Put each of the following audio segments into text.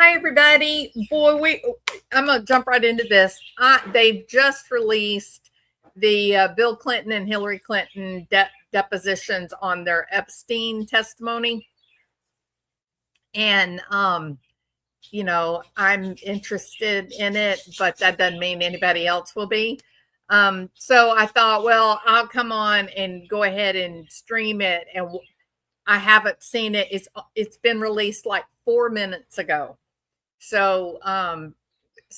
Hi, everybody. Boy, I'm going to jump right into this. They've just released the Bill Clinton and Hillary Clinton depositions on their Epstein testimony. And, I'm interested in it, but that doesn't mean anybody else will be. So I thought, well, I'll come on and go ahead and stream it. And I haven't seen it. It's been released like 4 minutes ago. So I'm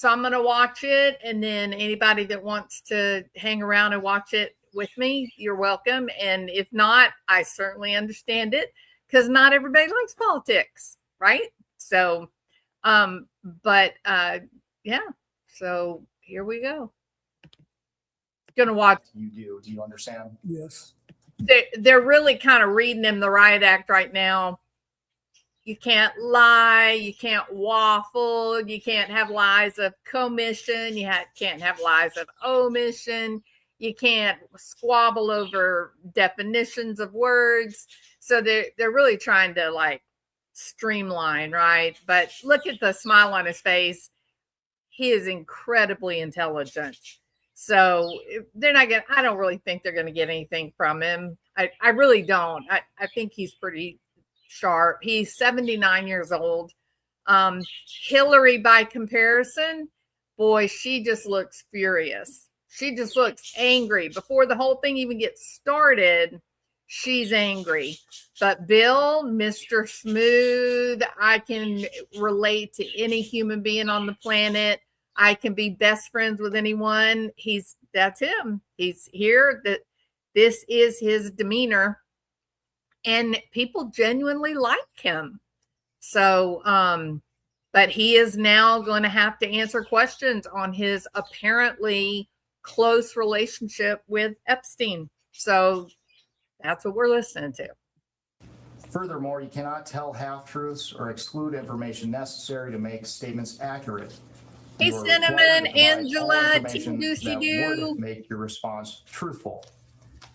going to watch it, and then anybody that wants to hang around and watch it with me, you're welcome. And if not, I certainly understand it, because not everybody likes politics, right? So, yeah. So here we go. Gonna watch. Do you understand? Yes. They're really kind of reading him the riot act right now. You can't lie. You can't waffle. You can't have lies of commission. You can't have lies of omission. You can't squabble over definitions of words. So they're really trying to like streamline, right? But look at the smile on his face. He is incredibly intelligent. So they're not going to, I don't really think they're going to get anything from him. I really don't. I think he's pretty sharp. He's 79 years old. Hillary, by comparison, boy, she just looks furious. She just looks angry. Before the whole thing even gets started, she's angry. But Bill, Mr. Smooth, I can relate to any human being on the planet. I can be best friends with anyone. That's him. He's here. This is his demeanor. And people genuinely like him. So, but he is now going to have to answer questions on his apparently close relationship with Epstein. So that's what we're listening to. Furthermore, you cannot tell half-truths or exclude information necessary to make statements accurate. Hey, Cinnamon, Angela, Team Goosey Doo. Make your response truthful.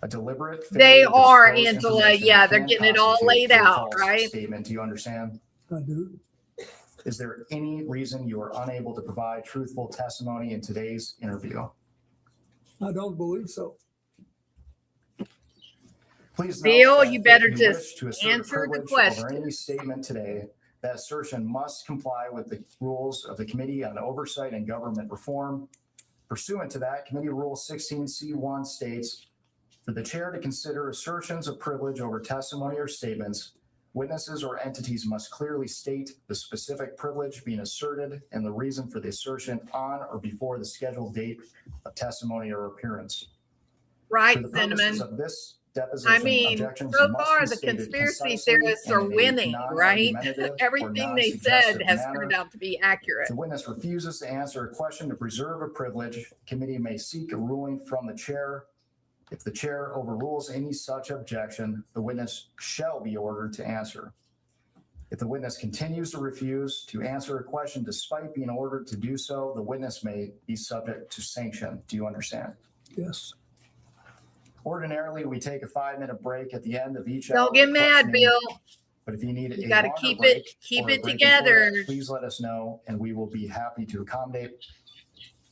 A deliberate. They are, Angela. Yeah, they're getting it all laid out, right? Statement. Do you understand? I do. Is there any reason you are unable to provide truthful testimony in today's interview? I don't believe so. Please, Bill, you better just answer the question. Over any statement today, that assertion must comply with the rules of the Committee on Oversight and Government Reform. Pursuant to that, Committee Rule 16C1 states, for the chair to consider assertions of privilege over testimony or statements, witnesses or entities must clearly state the specific privilege being asserted and the reason for the assertion on or before the scheduled date of testimony or appearance. Right, For the Cinnamon. purposes of this deposition, I mean, objections so must far be the stated conspiracy concisely theorists are and in a winning, right? non-argumentative or Everything they said non-suggestive has manner. turned out to be accurate. If the witness refuses to answer a question to preserve a privilege, the committee may seek a ruling from the chair. If the chair overrules any such objection, the witness shall be ordered to answer. If the witness continues to refuse to answer a question despite being ordered to do so, the witness may be subject to sanction. Do you understand? Yes. Ordinarily, we take a 5-minute break at the end of each hour. Don't get mad, questioning, Bill. But if you need You a got to longer keep break it or a break together. before that, please let us know, and we will be happy to accommodate.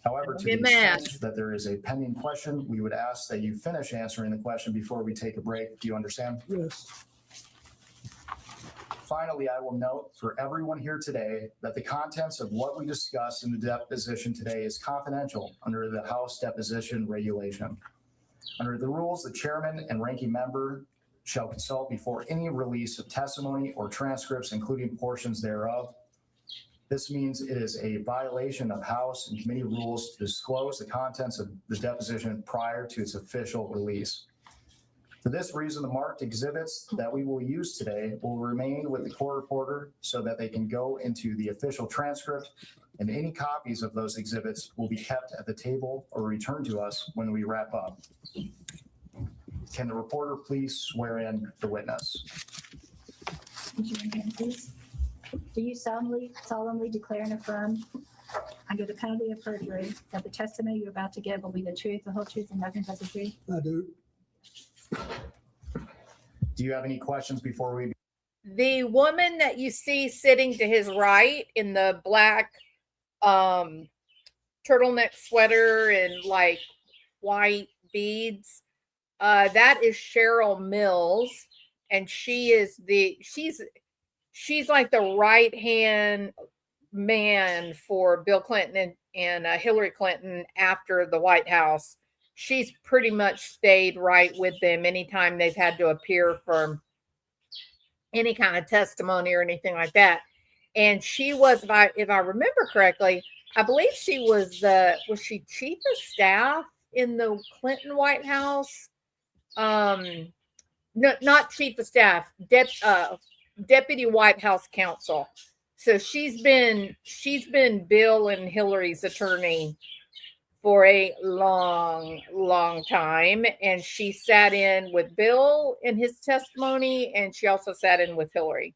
However, to Get the mad. extent that there is a pending question, we would ask that you finish answering the question before we take a break. Do you understand? Yes. Finally, I will note for everyone here today that the contents of what we discussed in the deposition today is confidential under the House deposition regulation. Under the rules, the chairman and ranking member shall consult before any release of testimony or transcripts, including portions thereof. This means it is a violation of House and committee rules to disclose the contents of the deposition prior to its official release. For this reason, the marked exhibits that we will use today will remain with the court reporter so that they can go into the official transcript, and any copies of those exhibits will be kept at the table or returned to us when we wrap up. Can the reporter please swear in the witness? Would you raise your hand, please? Do you solemnly declare and affirm under the penalty of perjury that the testimony you're about to give will be the truth, the whole truth, and nothing but the truth? I do. Do you have any questions before we The woman that you see sitting to his right in the black turtleneck sweater and like white beads, that is Cheryl Mills, and she's like the right hand man for Bill Clinton and Hillary Clinton after the White House. She's pretty much stayed right with them anytime they've had to appear for any kind of testimony or anything like that. And she was, if I remember correctly, I believe she was she chief of staff in the Clinton White House? No, not chief of staff, deputy White House counsel. So she's been Bill and Hillary's attorney for a long time, and she sat in with Bill in his testimony, and she also sat in with Hillary.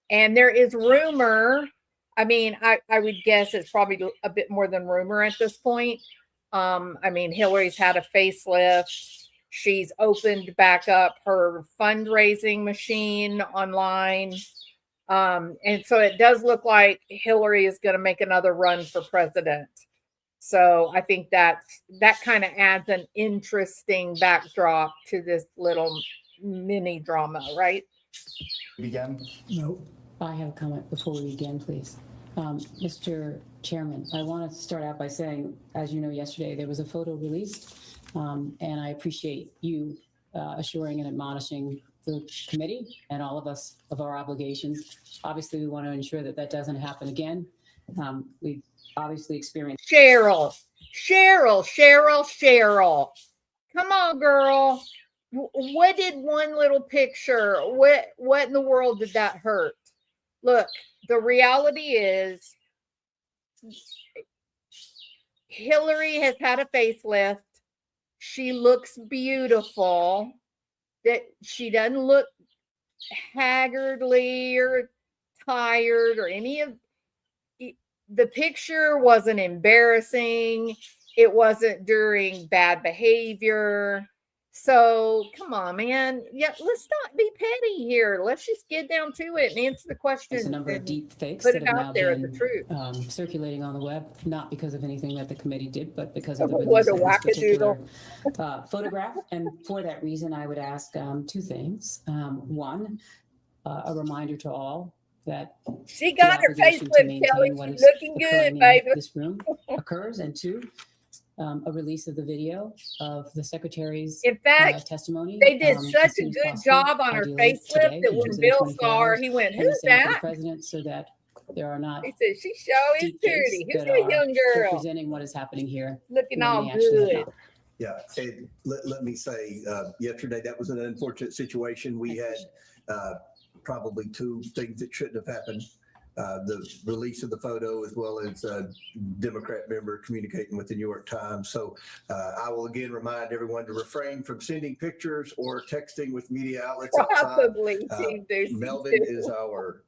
And there is rumor, I mean, I would guess it's probably a bit more than rumor at this point. I mean, Hillary's had a facelift. She's opened back up her fundraising machine online. And so it does look like Hillary is going to make another run for president. So I think that kind of adds an interesting backdrop to this little mini drama, right? Begin. No. I have a comment before we begin, please. Mr. Chairman, I want to start out by saying, as you know, yesterday there was a photo released, and I appreciate you assuring and admonishing the committee and all of us of our obligations. Obviously, we want to ensure that that doesn't happen again. We've obviously experienced. Cheryl. Come on, girl. What did one little picture, what in the world did that hurt? Look, the reality is Hillary has had a facelift. She looks beautiful. That she doesn't look haggardly or tired or any of the picture wasn't embarrassing. It wasn't during bad behavior. So come on, man. Yeah, let's not be petty here. Let's just get down to it and answer the question. There's a number of deep fakes put that it have out now there as been the truth. Circulating on the web, not because of anything that the committee did, but because of the What release a of this particular photograph. And for that reason, I would ask two things. One, a reminder to all that She got her obligation to facelift, maintain Kelly. what She's is looking good, occurring in baby. this room occurs. And two, a release of the video of the secretary's In fact, testimony. they did as such a soon as good possible, job on her ideally facelift today, that which when is in Bill 24 saw her, hours, he went, and the "Who's same for the that?" president, so that there are not He said, "She sure is deep fakes pretty. Who's that that are young girl representing what is happening here looking when all they actually have good?" not. Yeah, and let me say, yesterday, that was an unfortunate situation. We had probably two things that shouldn't have happened. The release of the photo, as well as a Democrat member communicating with the New York Times. So I will again remind everyone to refrain from sending pictures or texting with media outlets outside. Probably Melvin is our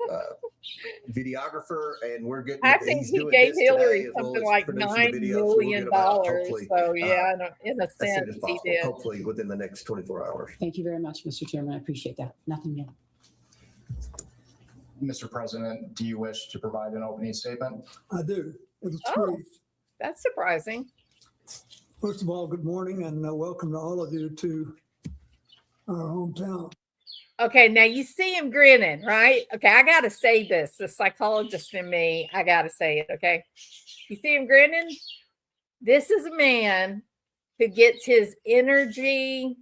videographer, and we're getting. I think he's he doing gave this Hillary today, as well something as like producing the $9 video, so we'll million. get them out, hopefully, So yeah, in a as soon sense, as he possible, did. hopefully within the next 24 hours. Thank you very much, Mr. Chairman. I appreciate that. Nothing new. Mr. President, do you wish to provide an opening statement? I do. It's Oh. brief. That's surprising. First of all, good morning and welcome to all of you to our hometown. Okay, now you see him grinning, right? Okay, I gotta say this. The psychologist in me, I gotta say it. Okay, you see him grinning? This is a man who gets his energy,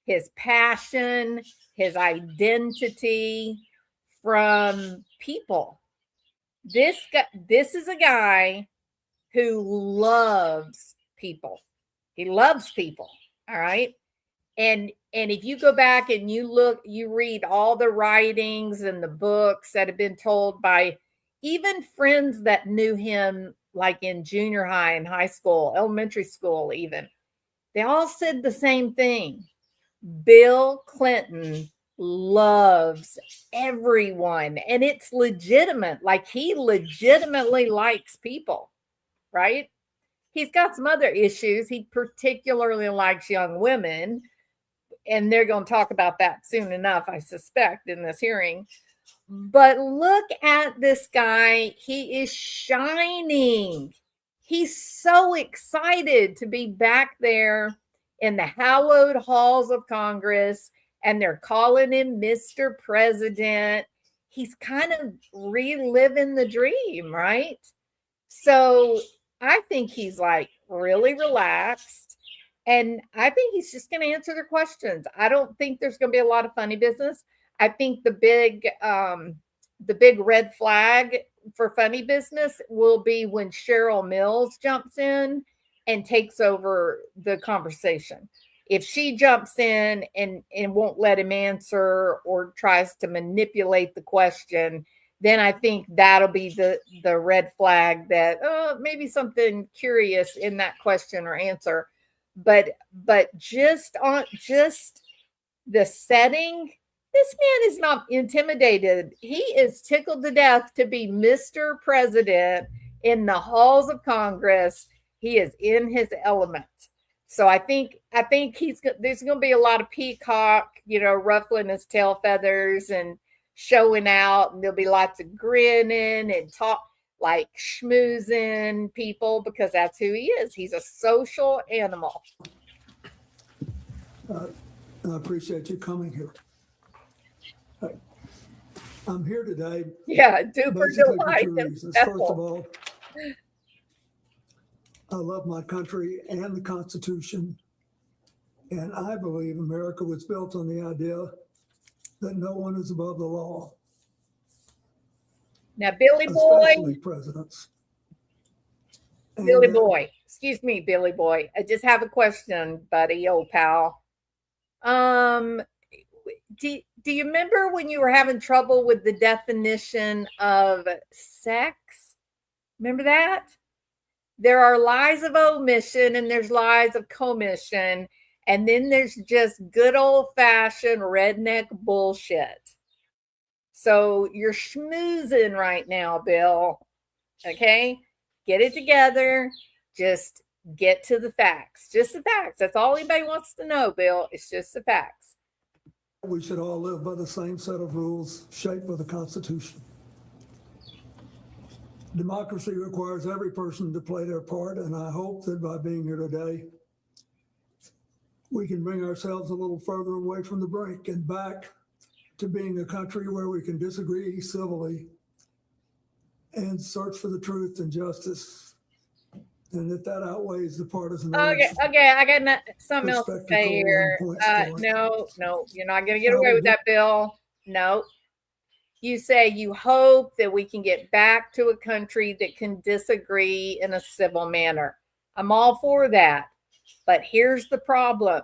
his passion, his identity from people. This is a guy who loves people. He loves people. All right. And if you go back and you read all the writings and the books that have been told by even friends that knew him, like in junior high and high school, elementary school, even, they all said the same thing. Bill Clinton loves everyone, and it's legitimate. Like, he legitimately likes people, right? He's got some other issues. He particularly likes young women, and they're going to talk about that soon enough, I suspect, in this hearing. But look at this guy. He is shining. He's so excited to be back there in the hallowed halls of Congress, and they're calling him Mr. President. He's kind of reliving the dream, right? So I think he's like really relaxed. And I think he's just going to answer their questions. I don't think there's going to be a lot of funny business. I think the big red flag for funny business will be when Cheryl Mills jumps in and takes over the conversation. If she jumps in and won't let him answer or tries to manipulate the question, then I think that'll be the red flag that maybe something curious in that question or answer. But just the setting, this man is not intimidated. He is tickled to death to be Mr. President in the halls of Congress. He is in his element. So I think there's going to be a lot of peacock, ruffling his tail feathers and showing out, and there'll be lots of grinning and talk like schmoozing people, because that's who he is. He's a social animal. I appreciate you coming here. I'm here today. Yeah, duper basically for delight. two reasons. First of all, I love my country and the Constitution, and I believe America was built on the idea that no one is above the law, Now, Billy especially Boy, presidents. Billy And, Boy, excuse me, Billy Boy. I just have a question, buddy, old pal. Do you remember when you were having trouble with the definition of sex? Remember that? There are lies of omission and there's lies of commission. And then there's just good old fashioned redneck bullshit. So you're schmoozing right now, Bill. Okay? Get it together. Just get to the facts. Just the facts. That's all anybody wants to know, Bill. It's just the facts. we should all live by the same set of rules shaped by the Constitution. Democracy requires every person to play their part, and I hope that by being here today, we can bring ourselves a little further away from the brink and back to being a country where we can disagree civilly and search for the truth and justice, and that outweighs the partisan. Okay, I got something else to say here. No, you're not going to get away with that, Bill. No. You say you hope that we can get back to a country that can disagree in a civil manner. I'm all for that. But here's the problem.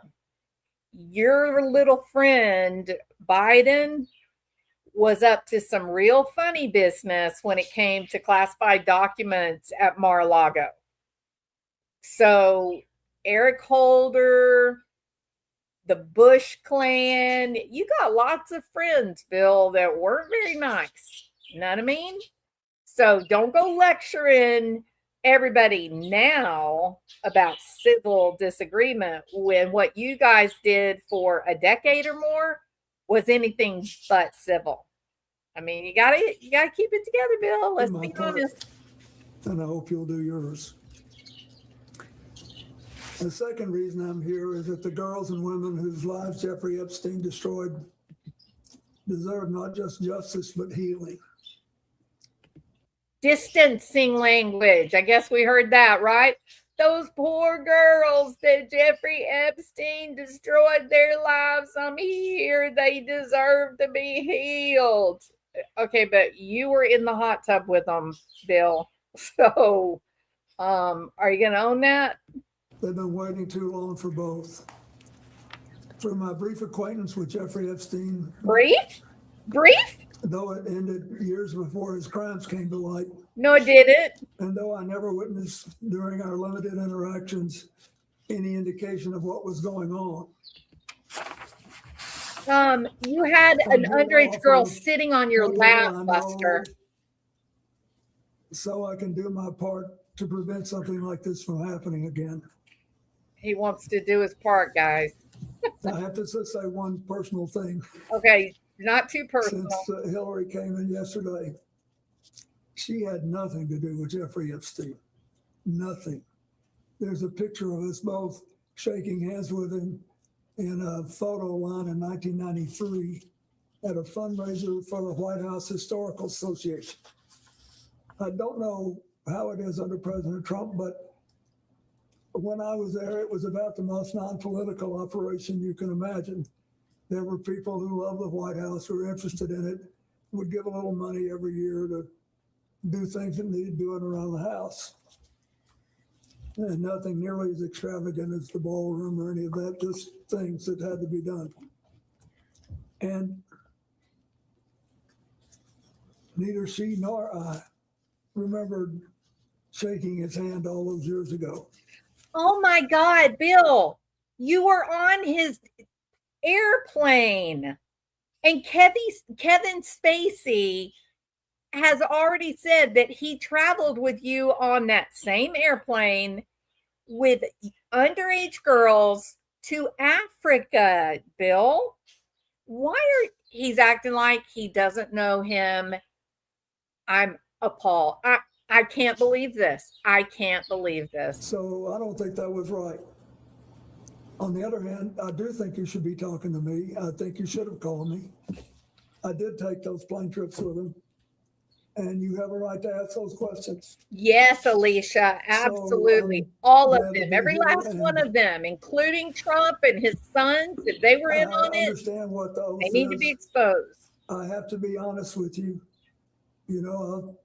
Your little friend, Biden, was up to some real funny business when it came to classified documents at Mar-a-Lago. So Eric Holder, the Bush clan, you got lots of friends, Bill, that weren't very nice. You know what I mean? So don't go lecturing everybody now about civil disagreement when what you guys did for a decade or more was anything but civil. I mean, you gotta keep it together, Bill. Let's be honest. And I hope you'll do yours. The second reason I'm here is that the girls and women whose lives Jeffrey Epstein destroyed deserve not just justice, but healing. Distancing language. I guess we heard that, right? Those poor girls that Jeffrey Epstein destroyed their lives. I'm here. They deserve to be healed. Okay, but you were in the hot tub with them, Bill. So, are you going to own that? They've been waiting too long for both. Through my brief acquaintance with Jeffrey Epstein. Brief? Though it ended years before his crimes came to light. No, it didn't. And though I never witnessed during our limited interactions any indication of what was going on. You had an underage girl sitting on your lap, Buster. So I can do my part to prevent something like this from happening again. He wants to do his part, guys. I have to just say one personal thing. Okay, not too personal. Since Hillary came in yesterday, she had nothing to do with Jeffrey Epstein. Nothing. There's a picture of us both shaking hands with him in a photo line in 1993 at a fundraiser for the White House Historical Association. I don't know how it is under President Trump, but when I was there, it was about the most non-political operation you can imagine. There were people who loved the White House, who were interested in it, would give a little money every year to do things that needed doing around the house. And nothing nearly as extravagant as the ballroom or any of that, just things that had to be done. And neither she nor I remembered shaking his hand all those years ago. Oh my God, Bill, you were on his airplane. And Kevin Spacey has already said that he traveled with you on that same airplane with underage girls to Africa, Bill. Why are he's acting like he doesn't know him? I'm appalled. I can't believe this. I can't believe this. So I don't think that was right. On the other hand, I do think you should be talking to me. I think you should have called me. I did take those plane trips with him. And you have a right to ask those questions. Yes, Alicia, absolutely. All of them, every last one of them, including Trump and his sons, if they were in on it, understand what the oath they need to be exposed. I have to be honest with you. You know, I'll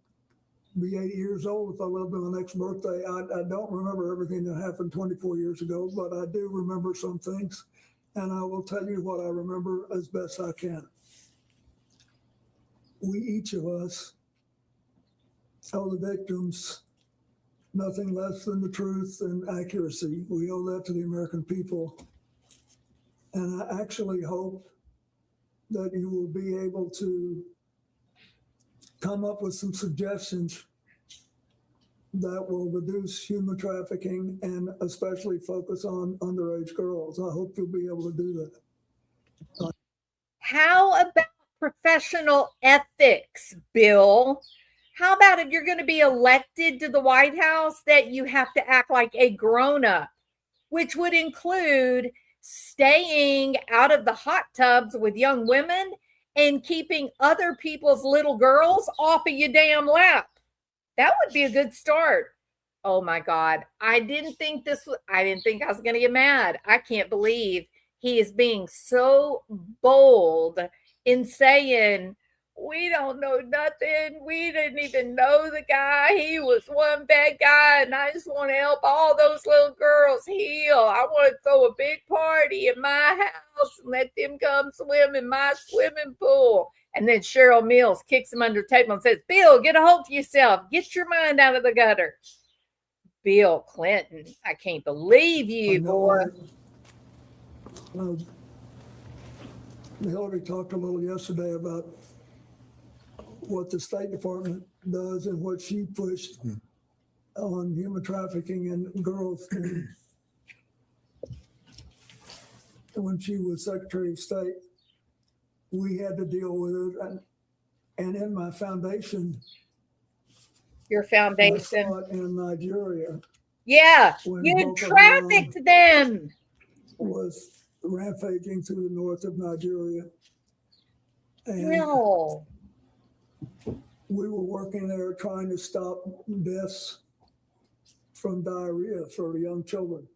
be 80 years old if I live to the next birthday. I don't remember everything that happened 24 years ago, but I do remember some things. And I will tell you what I remember as best I can. We, each of us, owe the victims nothing less than the truth and accuracy. We owe that to the American people. And I actually hope that you will be able to come up with some suggestions that will reduce human trafficking and especially focus on underage girls. I hope you'll be able to do that. How about professional ethics, Bill? How about if you're going to be elected to the White House that you have to act like a grown-up, which would include staying out of the hot tubs with young women and keeping other people's little girls off of your damn lap. That would be a good start. Oh my God. I didn't think I was going to get mad. I can't believe he is being so bold in saying, we don't know nothing. We didn't even know the guy. He was one bad guy, and I just want to help all those little girls heal. I want to throw a big party in my house and let them come swim in my swimming pool. And then Cheryl Mills kicks him under the table and says, Bill, get a hold of yourself. Get your mind out of the gutter. Bill Clinton, I can't believe you, boy. Hillary talked a little yesterday about what the State Department does and what she pushed on human trafficking and girls. And when she was Secretary of State, we had to deal with it. And in my foundation, Your I foundation. saw it in Nigeria. Yeah, When you Boko trafficked them. Was rampaging through the north of Nigeria. And No. we were working there trying to stop deaths from diarrhea for young children.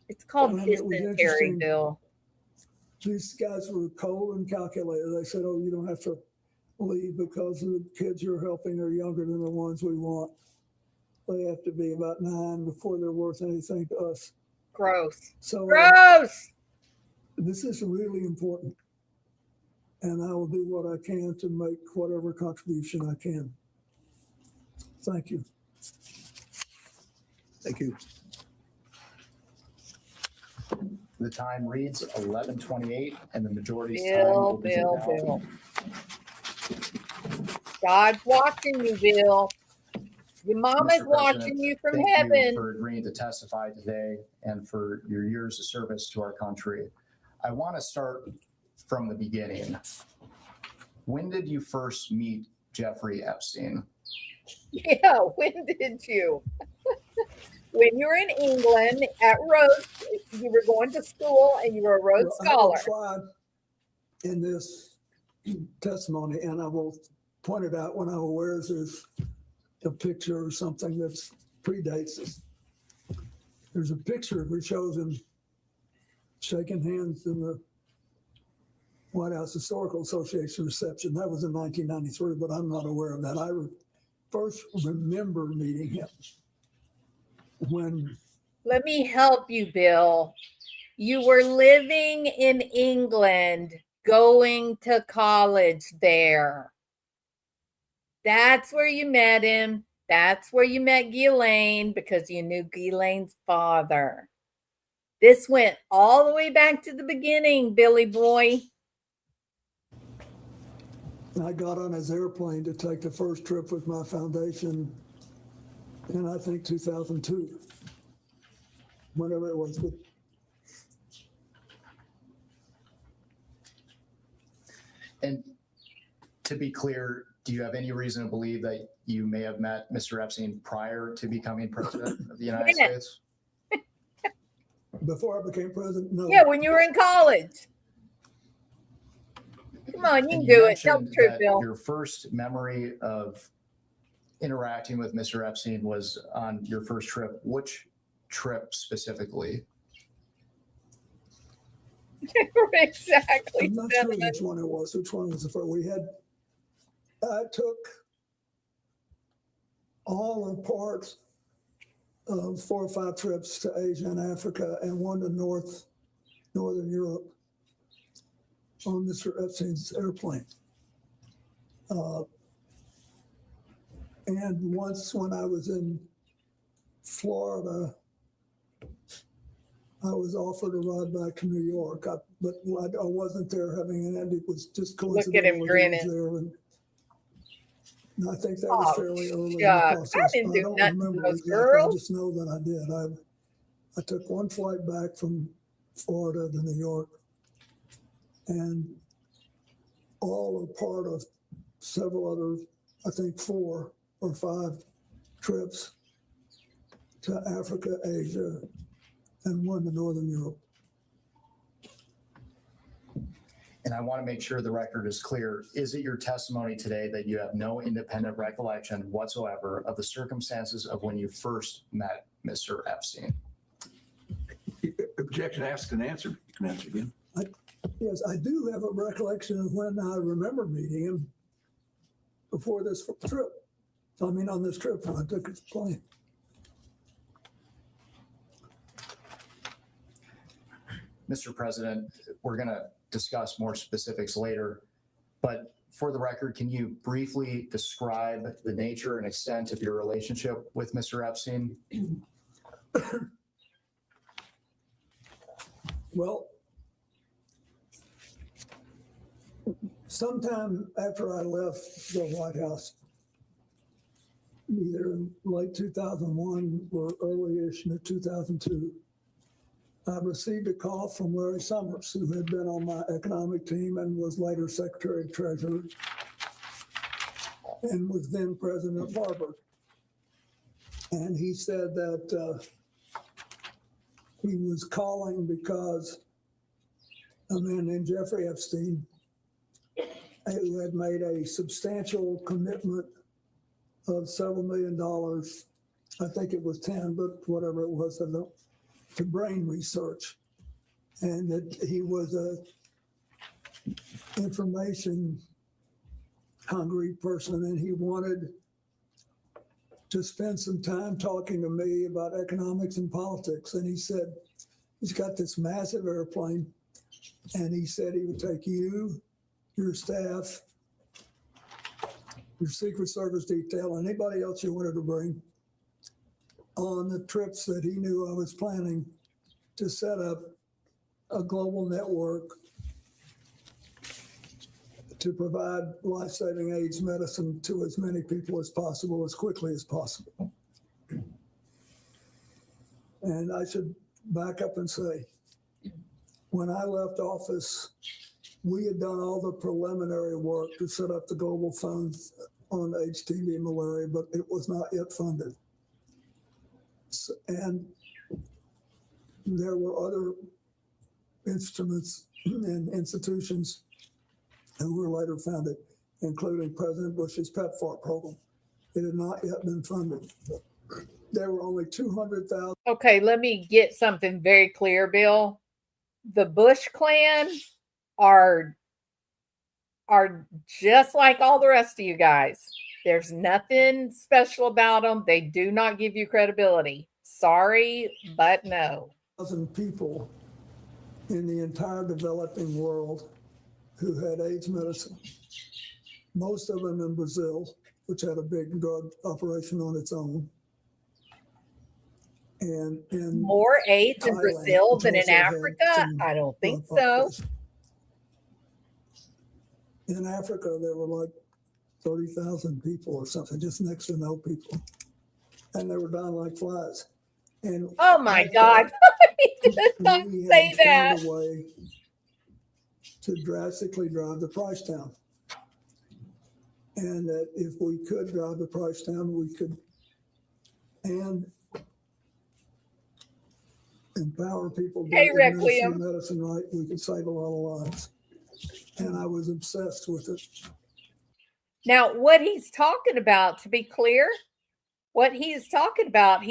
It's called And it was dysentery, interesting. Bill. These guys were cold and calculated. They said, oh, you don't have to leave because the kids you're helping are younger than the ones we want. They have to be about 9 before they're worth anything to us. Gross. So Gross. this is really important. And I will do what I can to make whatever contribution I can. Thank you. Thank you. The time reads 11:28 and the majority's time. Bill, opens at Bill, now. Bill. God's watching you, Bill. Your mama's Mr. President, watching you from thank you heaven. for agreeing to testify today and for your years of service to our country. I want to start from the beginning. When did you first meet Jeffrey Epstein? Yeah, when did you? When you were in England at Rhodes, you were going to school and you were a Rhodes Well, I will Scholar. try in this testimony, and I will point it out when I'm aware there's a picture or something that predates this. There's a picture that shows him shaking hands in the White House Historical Association reception. That was in 1993, but I'm not aware of that. I first remember meeting him when Let me help you, Bill. You were living in England, going to college there. That's where you met him. That's where you met Ghislaine, because you knew Ghislaine's father. This went all the way back to the beginning, Billy boy. I got on his airplane to take the first trip with my foundation in, I think, 2002, whenever it was. But And to be clear, do you have any reason to believe that you may have met Mr. Epstein prior to becoming president of the United Yeah. States? before I became president, no. Yeah, when you were in college. Come on, you And can do it. Tell mentioned the truth, that Bill. your first memory of interacting with Mr. Epstein was on your first trip. Which trip specifically? Exactly. I'm not sure which one it was. Which one was the first? I took all the parts of 4 or 5 trips to Asia and Africa and one to Northern Europe on Mr. Epstein's airplane. And once when I was in Florida, I was offered a ride back to New York, but I wasn't there having an end. It was just coincidental. Look at him that he was there, and I think that was Oh, fairly early in the shucks. I process. didn't but do don't nothing to remember those exactly. I girls. just know that I did. I took one flight back from Florida to New York, and all a part of several other, I think 4 or 5 trips to Africa, Asia, and one to Northern Europe. And I want to make sure the record is clear. Is it your testimony today that you have no independent recollection whatsoever of the circumstances of when you first met Mr. Epstein? Objection asked and answered. You can answer again. Yes, I do have a recollection of when I remember meeting him before this trip. On this trip when I took his plane. Mr. President, we're going to discuss more specifics later, but for the record, can you briefly describe the nature and extent of your relationship with Mr. Epstein? Well, sometime after I left the White House, either in late 2001 or early-ish in 2002, I received a call from Larry Summers, who had been on my economic team and was later Secretary of Treasury and was then president of Harvard. And he said that he was calling because a man named Jeffrey Epstein, who had made a substantial commitment of several $1 million, I think it was 10, but whatever it was, to brain research. And that he was a information hungry person, and he wanted to spend some time talking to me about economics and politics. And he said, he's got this massive airplane, and he said he would take you, your staff, your Secret Service detail, anybody else you wanted to bring on the trips that he knew I was planning to set up a global network to provide life-saving AIDS medicine to as many people as possible, as quickly as possible. And I should back up and say, when I left office, we had done all the preliminary work to set up the global fund on HTV malaria, but it was not yet funded. And there were other instruments and institutions who were later founded, including President Bush's PEPFAR program. It had not yet been funded. There were only 200,000. Okay, let me get something very clear, Bill. The Bush clan are just like all the rest of you guys. There's nothing special about them. They do not give you credibility. Sorry, but no. 1,000 people in the entire developing world who had AIDS medicine. Most of them in Brazil, which had a big drug operation on its own. And in More AIDS in Thailand, Brazil which than in also had Africa? some I don't think drug so. operation. In Africa, there were like 30,000 people or something, just next to no people. And they were dying like flies. And Oh my I God. He did not we say had that. found a way to drastically drive the price down. And that if we could drive the price down, we could and empower people to Hey, administer Requiem. medicine right, we could save a lot of lives. And I was obsessed with it. Now, what he's talking about, to be clear, what he's talking about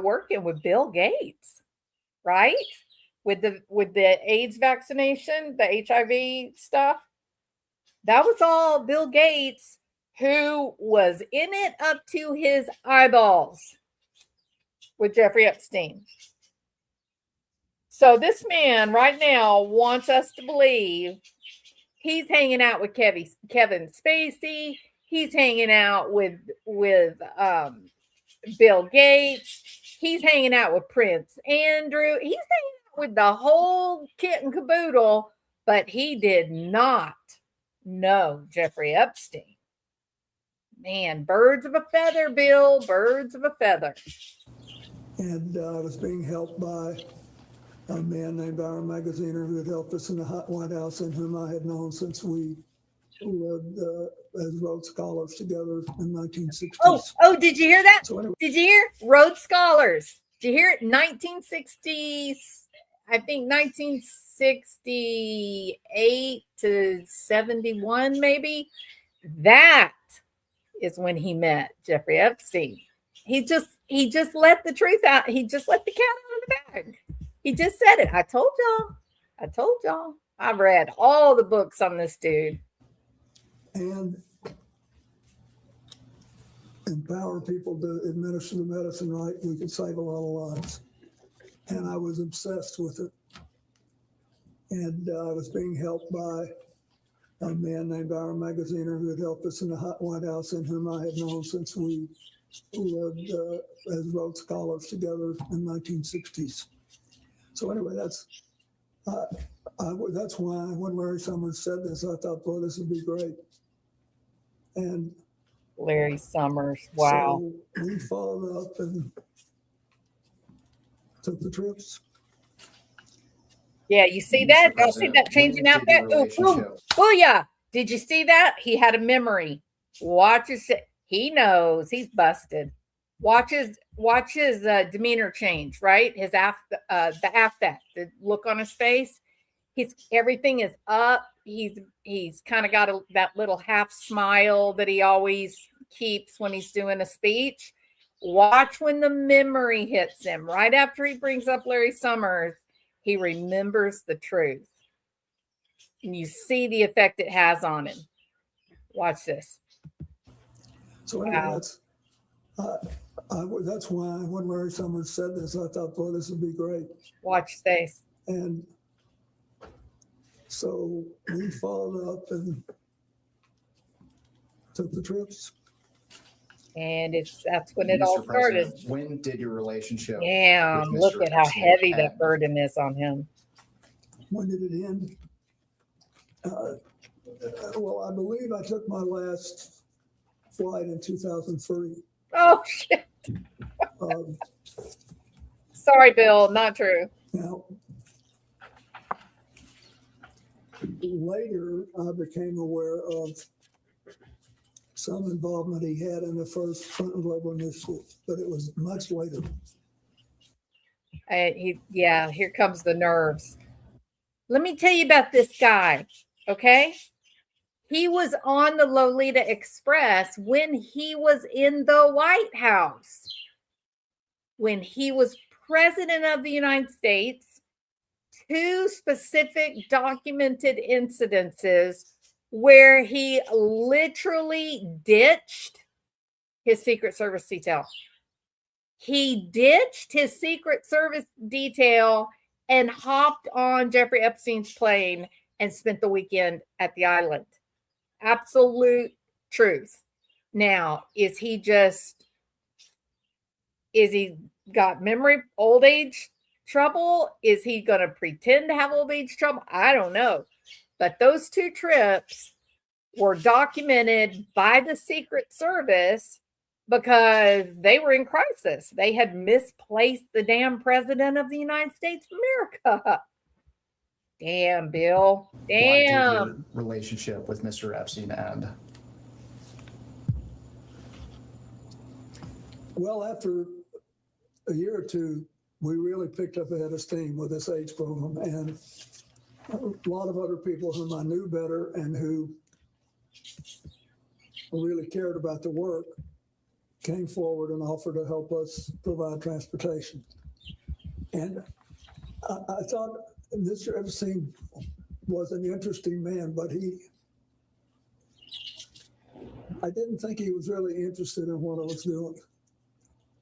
working with Bill Gates, right? With the AIDS vaccination, the HIV stuff. That was all Bill Gates, who was in it up to his eyeballs with Jeffrey Epstein. So this man right now wants us to believe he's hanging out with Kevin Spacey. He's hanging out with Bill Gates. He's hanging out with Prince Andrew. He's hanging out with the whole kit and caboodle, but he did not know Jeffrey Epstein. Man, birds of a feather, Bill, birds of a feather. And I was being helped by a man named Ira Magaziner who had helped us in the White House and whom I had known since we lived as Rhodes Scholars together in 1960s. Oh, did you hear that? So anyway, Did you hear? Rhodes Scholars. Did you hear it? 1960s, I think 1968 to 71, maybe. That is when he met Jeffrey Epstein. He just let the truth out. He just let the cat out of the bag. He just said it. I told y'all. I've read all the books on this dude. and empower people to administer the medicine right, we could save a lot of lives. And I was obsessed with it. And I was being helped by a man named Ira Magaziner who had helped us in the White House and whom I had known since we lived as Rhodes Scholars together in 1960s. So anyway, that's why when Larry Summers said this, I thought, boy, this would be great. And Larry Summers. Wow. so we followed up and took the trips. Yeah, you see Mr. that? Y'all see President, that changing when out did there? your Oh, boom. relationship- Booyah. Did you see that? He had a memory. Watch his, he knows he's busted. Watch his demeanor change, right? His the look on his face. Everything is up. He's kind of got that little half smile that he always keeps when he's doing a speech. Watch when the memory hits him. Right after he brings up Larry Summers, he remembers the truth. And you see the effect it has on him. Watch this. So anyway, Wow. that's why when Larry Summers said this, I thought, boy, this would be great. Watch his face. And so we followed up and took the trips. And that's when it all Mr. started. President, when did your relationship? Damn, with look Mr. at how Epstein heavy end? that burden is on him. When did it end? Well, I believe I took my last flight in 2003. Oh, shit. Um, Sorry, Bill. Not true. Now, later, I became aware of some involvement he had in the first Clinton Global Initiative, but it was much later. Here comes the nerves. Let me tell you about this guy, okay? He was on the Lolita Express when he was in the White House. When he was president of the United States, 2 specific documented incidences where he literally ditched his Secret Service detail. He ditched his Secret Service detail and hopped on Jeffrey Epstein's plane and spent the weekend at the island. Absolute truth. Now, is he got old age trouble? Is he going to pretend to have old age trouble? I don't know. But those 2 trips were documented by the Secret Service because they were in crisis. They had misplaced the damn president of the United States of America. Damn, Bill. Why did your Damn. relationship with Mr. Epstein end? Well, after a year or 2, we really picked up a head of steam with this AIDS program, and a lot of other people whom I knew better and who really cared about the work came forward and offered to help us provide transportation. And I thought Mr. Epstein was an interesting man, but I didn't think he was really interested in what I was doing.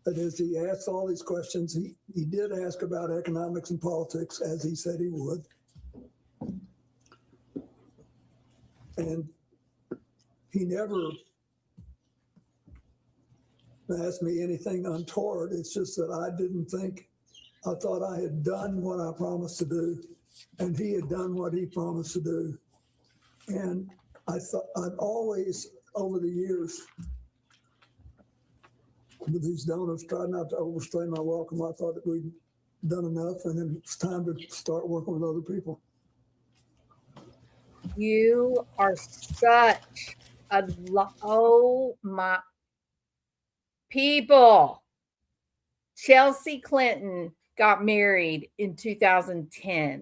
That is, he asked all these questions. He did ask about economics and politics, as he said he would. And he never asked me anything untoward. It's just that I thought I had done what I promised to do, and he had done what he promised to do. And I thought I've always, over the years, with these donors, tried not to overstay my welcome. I thought that we'd done enough, and then it's time to start working with other people. You are such oh my people. Chelsea Clinton got married in 2010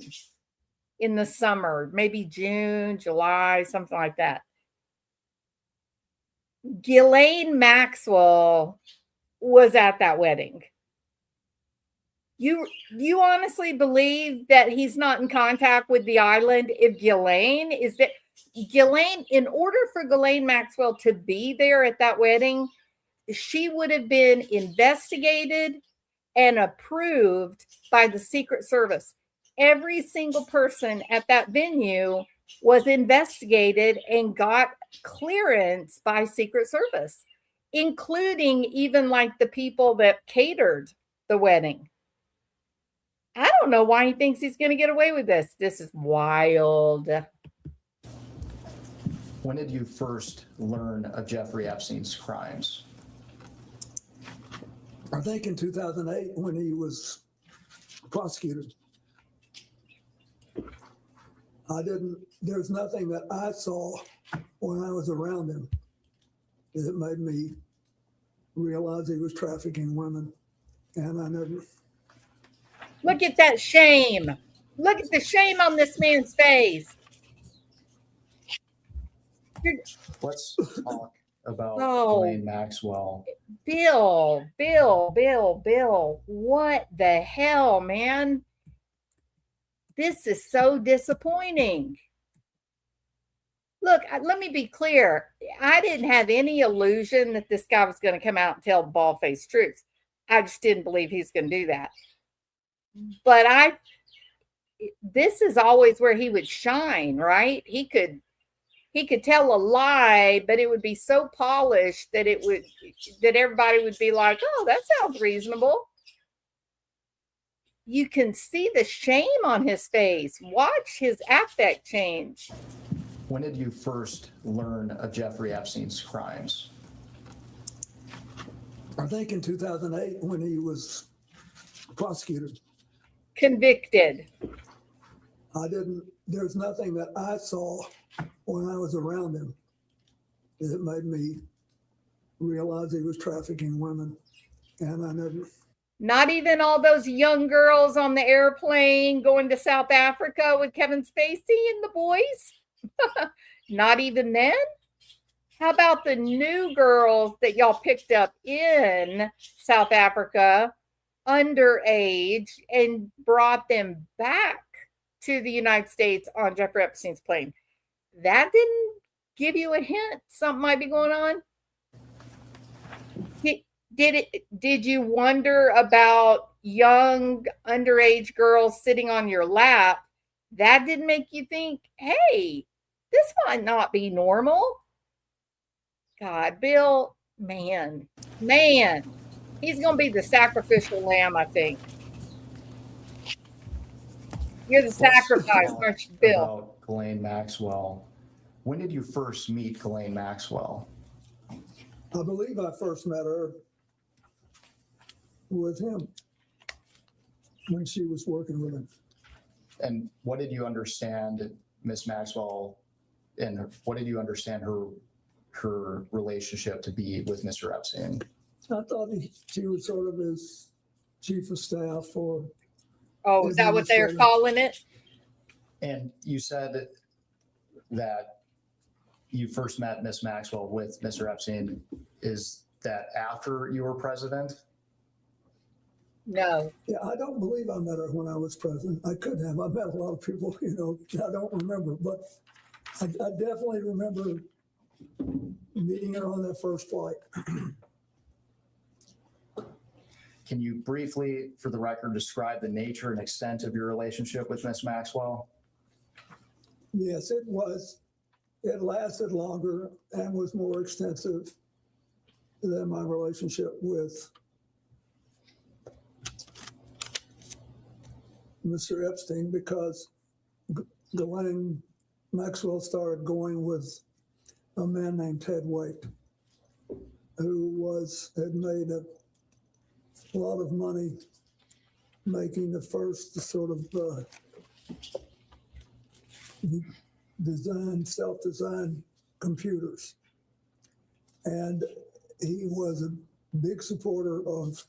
in the summer, maybe June, July, something like that. Ghislaine Maxwell was at that wedding. You honestly believe that he's not in contact with the island? If Ghislaine, in order for Ghislaine Maxwell to be there at that wedding, she would have been investigated and approved by the Secret Service. Every single person at that venue was investigated and got clearance by Secret Service, including even like the people that catered the wedding. I don't know why he thinks he's going to get away with this. This is wild. When did you first learn of Jeffrey Epstein's crimes? I think in 2008 when he was prosecuted. There's nothing that I saw when I was around him that made me realize he was trafficking women. And I never. Look at that shame. Look at the shame on this man's face. Let's talk about Oh. Ghislaine Maxwell. Bill. What the hell, man? This is so disappointing. Look, let me be clear. I didn't have any illusion that this guy was going to come out and tell the bald-faced truth. I just didn't believe he's going to do that. But this is always where he would shine, right? He could tell a lie, but it would be so polished that everybody would be like, oh, that sounds reasonable. You can see the shame on his face. Watch his affect change. When did you first learn of Jeffrey Epstein's crimes? I think in 2008 when he was prosecuted. Convicted. There's nothing that I saw when I was around him that made me realize he was trafficking women. And I never, Not even all those young girls on the airplane going to South Africa with Kevin Spacey and the boys. Not even then. How about the new girls that y'all picked up in South Africa, underage, and brought them back to the United States on Jeffrey Epstein's plane? That didn't give you a hint something might be going on? Did you wonder about young underage girls sitting on your lap? That didn't make you think, hey, this might not be normal. God, Bill, man, he's going to be the sacrificial lamb, I think. You're the sacrifice, aren't you, Bill? About Ghislaine Maxwell. When did you first meet Ghislaine Maxwell? I believe I first met her with him when she was working with him. And what did you understand Miss Maxwell, and what did you understand her relationship to be with Mr. Epstein? I thought she was sort of his chief of staff for. Oh, is that what they're calling it? And you said that you first met Miss Maxwell with Mr. Epstein. Is that after you were president? No. Yeah, I don't believe I met her when I was president. I could have. I met a lot of people, I don't remember, but I definitely remember meeting her on that first flight. Can you briefly, for the record, describe the nature and extent of your relationship with Miss Maxwell? Yes, it was. It lasted longer and was more extensive than my relationship with Mr. Epstein, because Ghislaine Maxwell started going with a man named Ted Waite, who had made a lot of money making the first sort of self-designed computers. And he was a big supporter of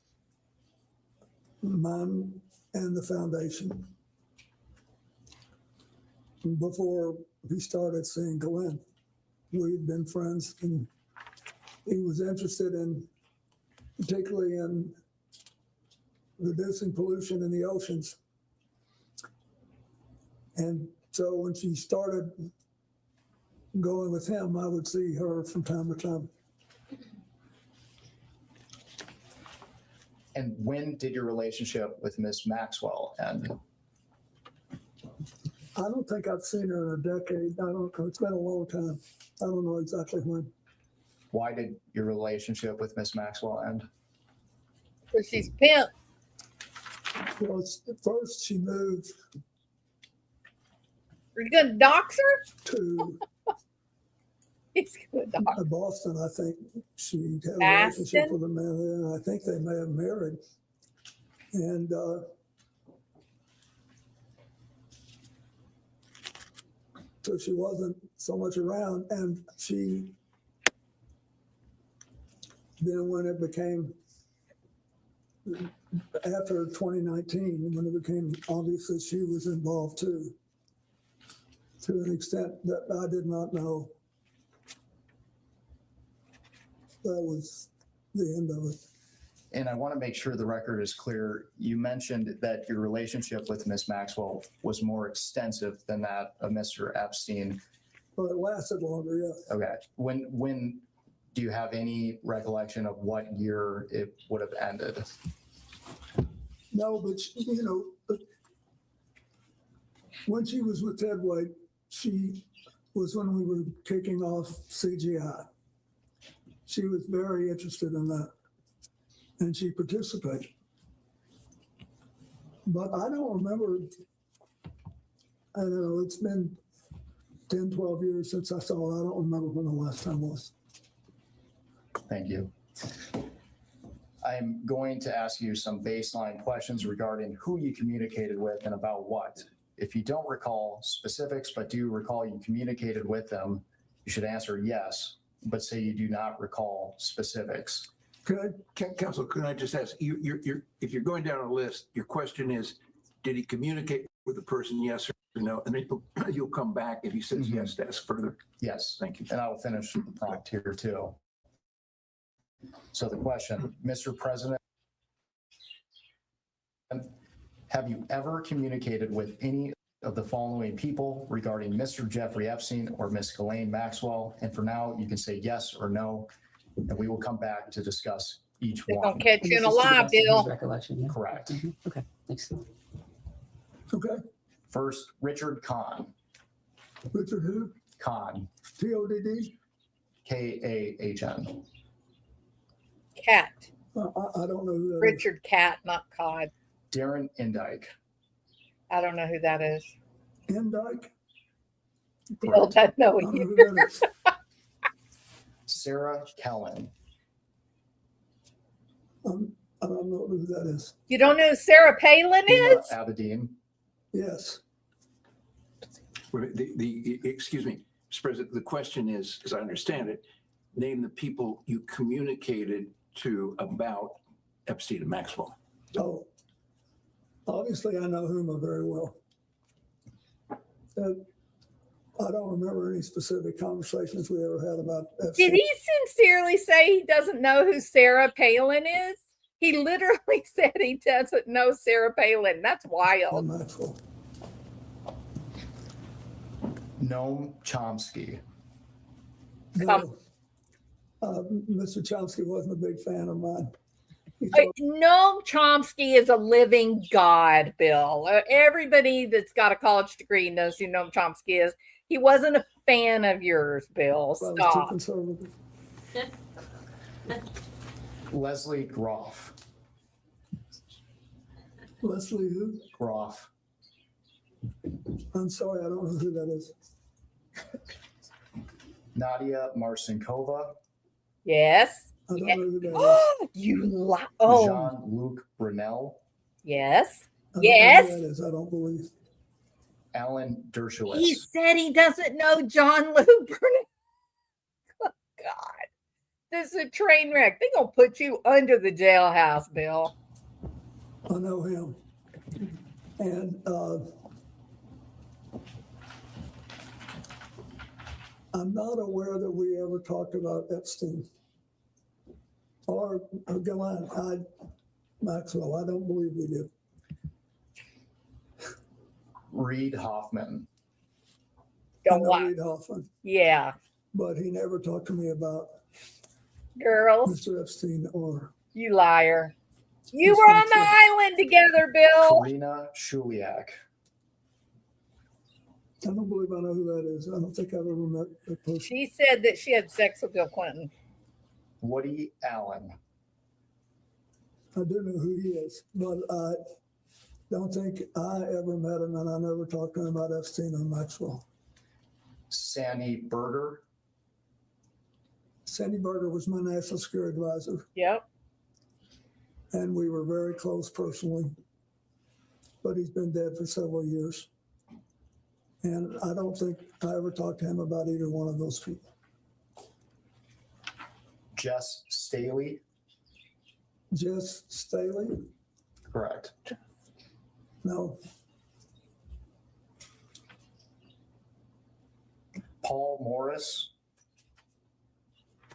mine and the foundation before he started seeing Glenn. We'd been friends, and he was interested particularly in reducing pollution in the oceans. And so when she started going with him, I would see her from time to time. And when did your relationship with Miss Maxwell end? I don't think I've seen her in a decade. I don't know. It's been a long time. I don't know exactly when. Why did your relationship with Miss Maxwell end? Because she's pimp. Well, first she moved Are you going to dox her? to He's going to dox. Boston. I think she had a relationship Aston? with a man there, and I think they may have married. And so she wasn't so much around, and then when it became, after 2019, when it became obvious that she was involved too, to an extent that I did not know, that was the end of it. And I want to make sure the record is clear. You mentioned that your relationship with Miss Maxwell was more extensive than that of Mr. Epstein. But it lasted longer, yeah. Okay. When do you have any recollection of what year it would have ended? No, but when she was with Ted White, she was when we were kicking off CGI. She was very interested in that, and she participated. But I don't remember, I don't know, it's been 10, 12 years since I saw it. I don't remember when the last time was. Thank you. I'm going to ask you some baseline questions regarding who you communicated with and about what. If you don't recall specifics, but do recall you communicated with them, you should answer yes, but say you do not recall specifics. Okay, Counsel, can I just ask, if you're going down a list, your question is, did he communicate with the person, yes or no? And then you'll come back if he says yes to ask further. Yes. Thank you. And I will finish the prompt here too. So the question, Mr. President, have you ever communicated with any of the following people regarding Mr. Jeffrey Epstein or Ms. Ghislaine Maxwell? And for now, you can say yes or no, and we will come back to discuss each They're one. gonna catch And you in a this is to the lie, best of his Bill. Recollection, yeah. Correct. Okay, thanks. okay. First, Richard Kahn. Richard who? Kahn, T-O-D-D? K-A-H-N. Cat. I don't know who that is. Richard Cat, not Cod. Darren Indike. I don't know who that is. Indike? Bill doesn't know I don't know either. who that is. Sarah Kellen. I don't know who that is. You don't know who Sarah Palin Huma is? Abedin. Yes. Excuse me, Mr. President, the question is, as I understand it, name the people you communicated to about Epstein and Maxwell. Oh, obviously I know Huma very well. I don't remember any specific conversations we ever had about Did Epstein. he sincerely say he doesn't know who Sarah Palin is? He literally said he doesn't know Sarah Palin. That's wild. and Maxwell. Noam Chomsky. No. Mr. Chomsky wasn't a big fan of mine. He Hey, thought, Noam Chomsky is a living god, Bill. Everybody that's got a college degree knows who Noam Chomsky is. He wasn't a fan of yours, Bill. I was too Stop. conservative. Leslie Groff. Leslie who? Groff. I'm sorry, I don't know who that is. Nadia Marcinkova. Yes. I don't Yeah. know who that is. Oh, you lie. Oh, Jean-Luc Brunel. yes. I don't Yes. know who that is. I don't believe. Alan Dershowitz. He said he doesn't know John Luke Burnett. Oh, God. This is a train wreck. They're going to put you under the jailhouse, Bill. I know him. And I'm not aware that we ever talked about Epstein or Ghislaine Maxwell. I don't believe we did. Reed Hoffman. I Don't know lie. Reid Hoffman, Yeah. but he never talked to me about Girls, Mr. Epstein or you liar. You Miss were on the Maxwell. island together, Bill. Karina Shuliak. I don't believe I know who that is. I don't think I've ever met that person. She said that she had sex with Bill Clinton. Woody Allen. I do know who he is, but I don't think I ever met him, and I never talked to him about Epstein or Maxwell. Sandy Berger. Sandy Berger was my national security advisor, Yep. and we were very close personally, but he's been dead for several years. And I don't think I ever talked to him about either one of those people. Jess Staley. Jess Staley? Correct. No. Paul Morris.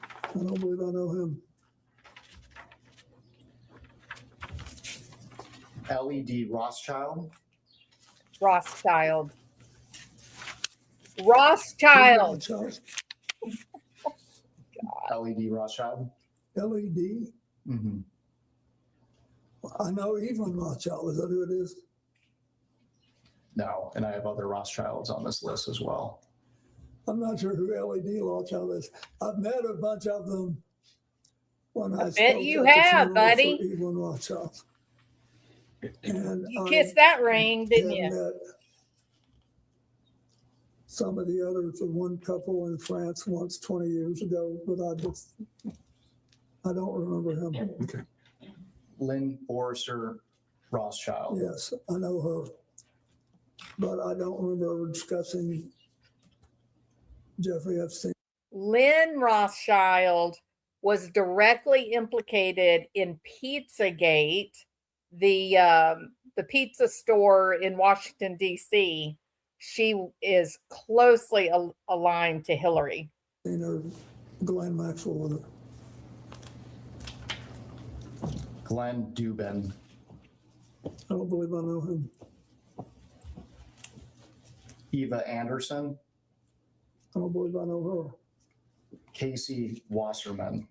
I don't believe I know him. LED Rothschild. Rothschild. Rothschild. Rothschild. LED Rothschild. LED? Mm-hmm. I know Evelyn Rothschild. Is that who it is? No, and I have other Rothschilds on this list as well. I'm not sure who LED Rothschild is. I've met a bunch of them when I bet spoke you at the have, funeral buddy. for Evelyn Rothschild. And You I kissed that ring, didn't had you? met some of the others, the one couple in France once 20 years ago, but I don't remember him. Okay. Lynn Forrester Rothschild. Yes, I know her, but I don't remember ever discussing Jeffrey Epstein. Lynn Rothschild was directly implicated in Pizzagate, the pizza store in Washington, D.C. She is closely aligned to Hillary. Or Glenn Maxwell with her. Glenn Dubin. I don't believe I know him. Eva Anderson. I don't believe I know her. Casey Wasserman.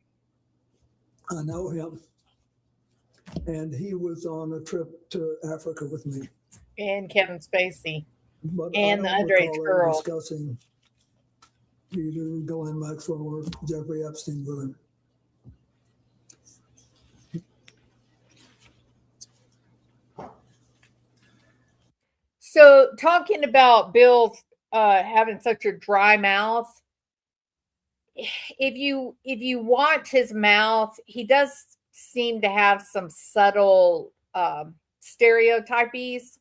I know him. And he was on a trip to Africa with me. And Kevin Spacey. But And the I don't underage recall ever girl. discussing either Glenn Maxwell or Jeffrey Epstein with him. So talking about Bill having such a dry mouth, if you watch his mouth, he does seem to have some subtle stereotypies.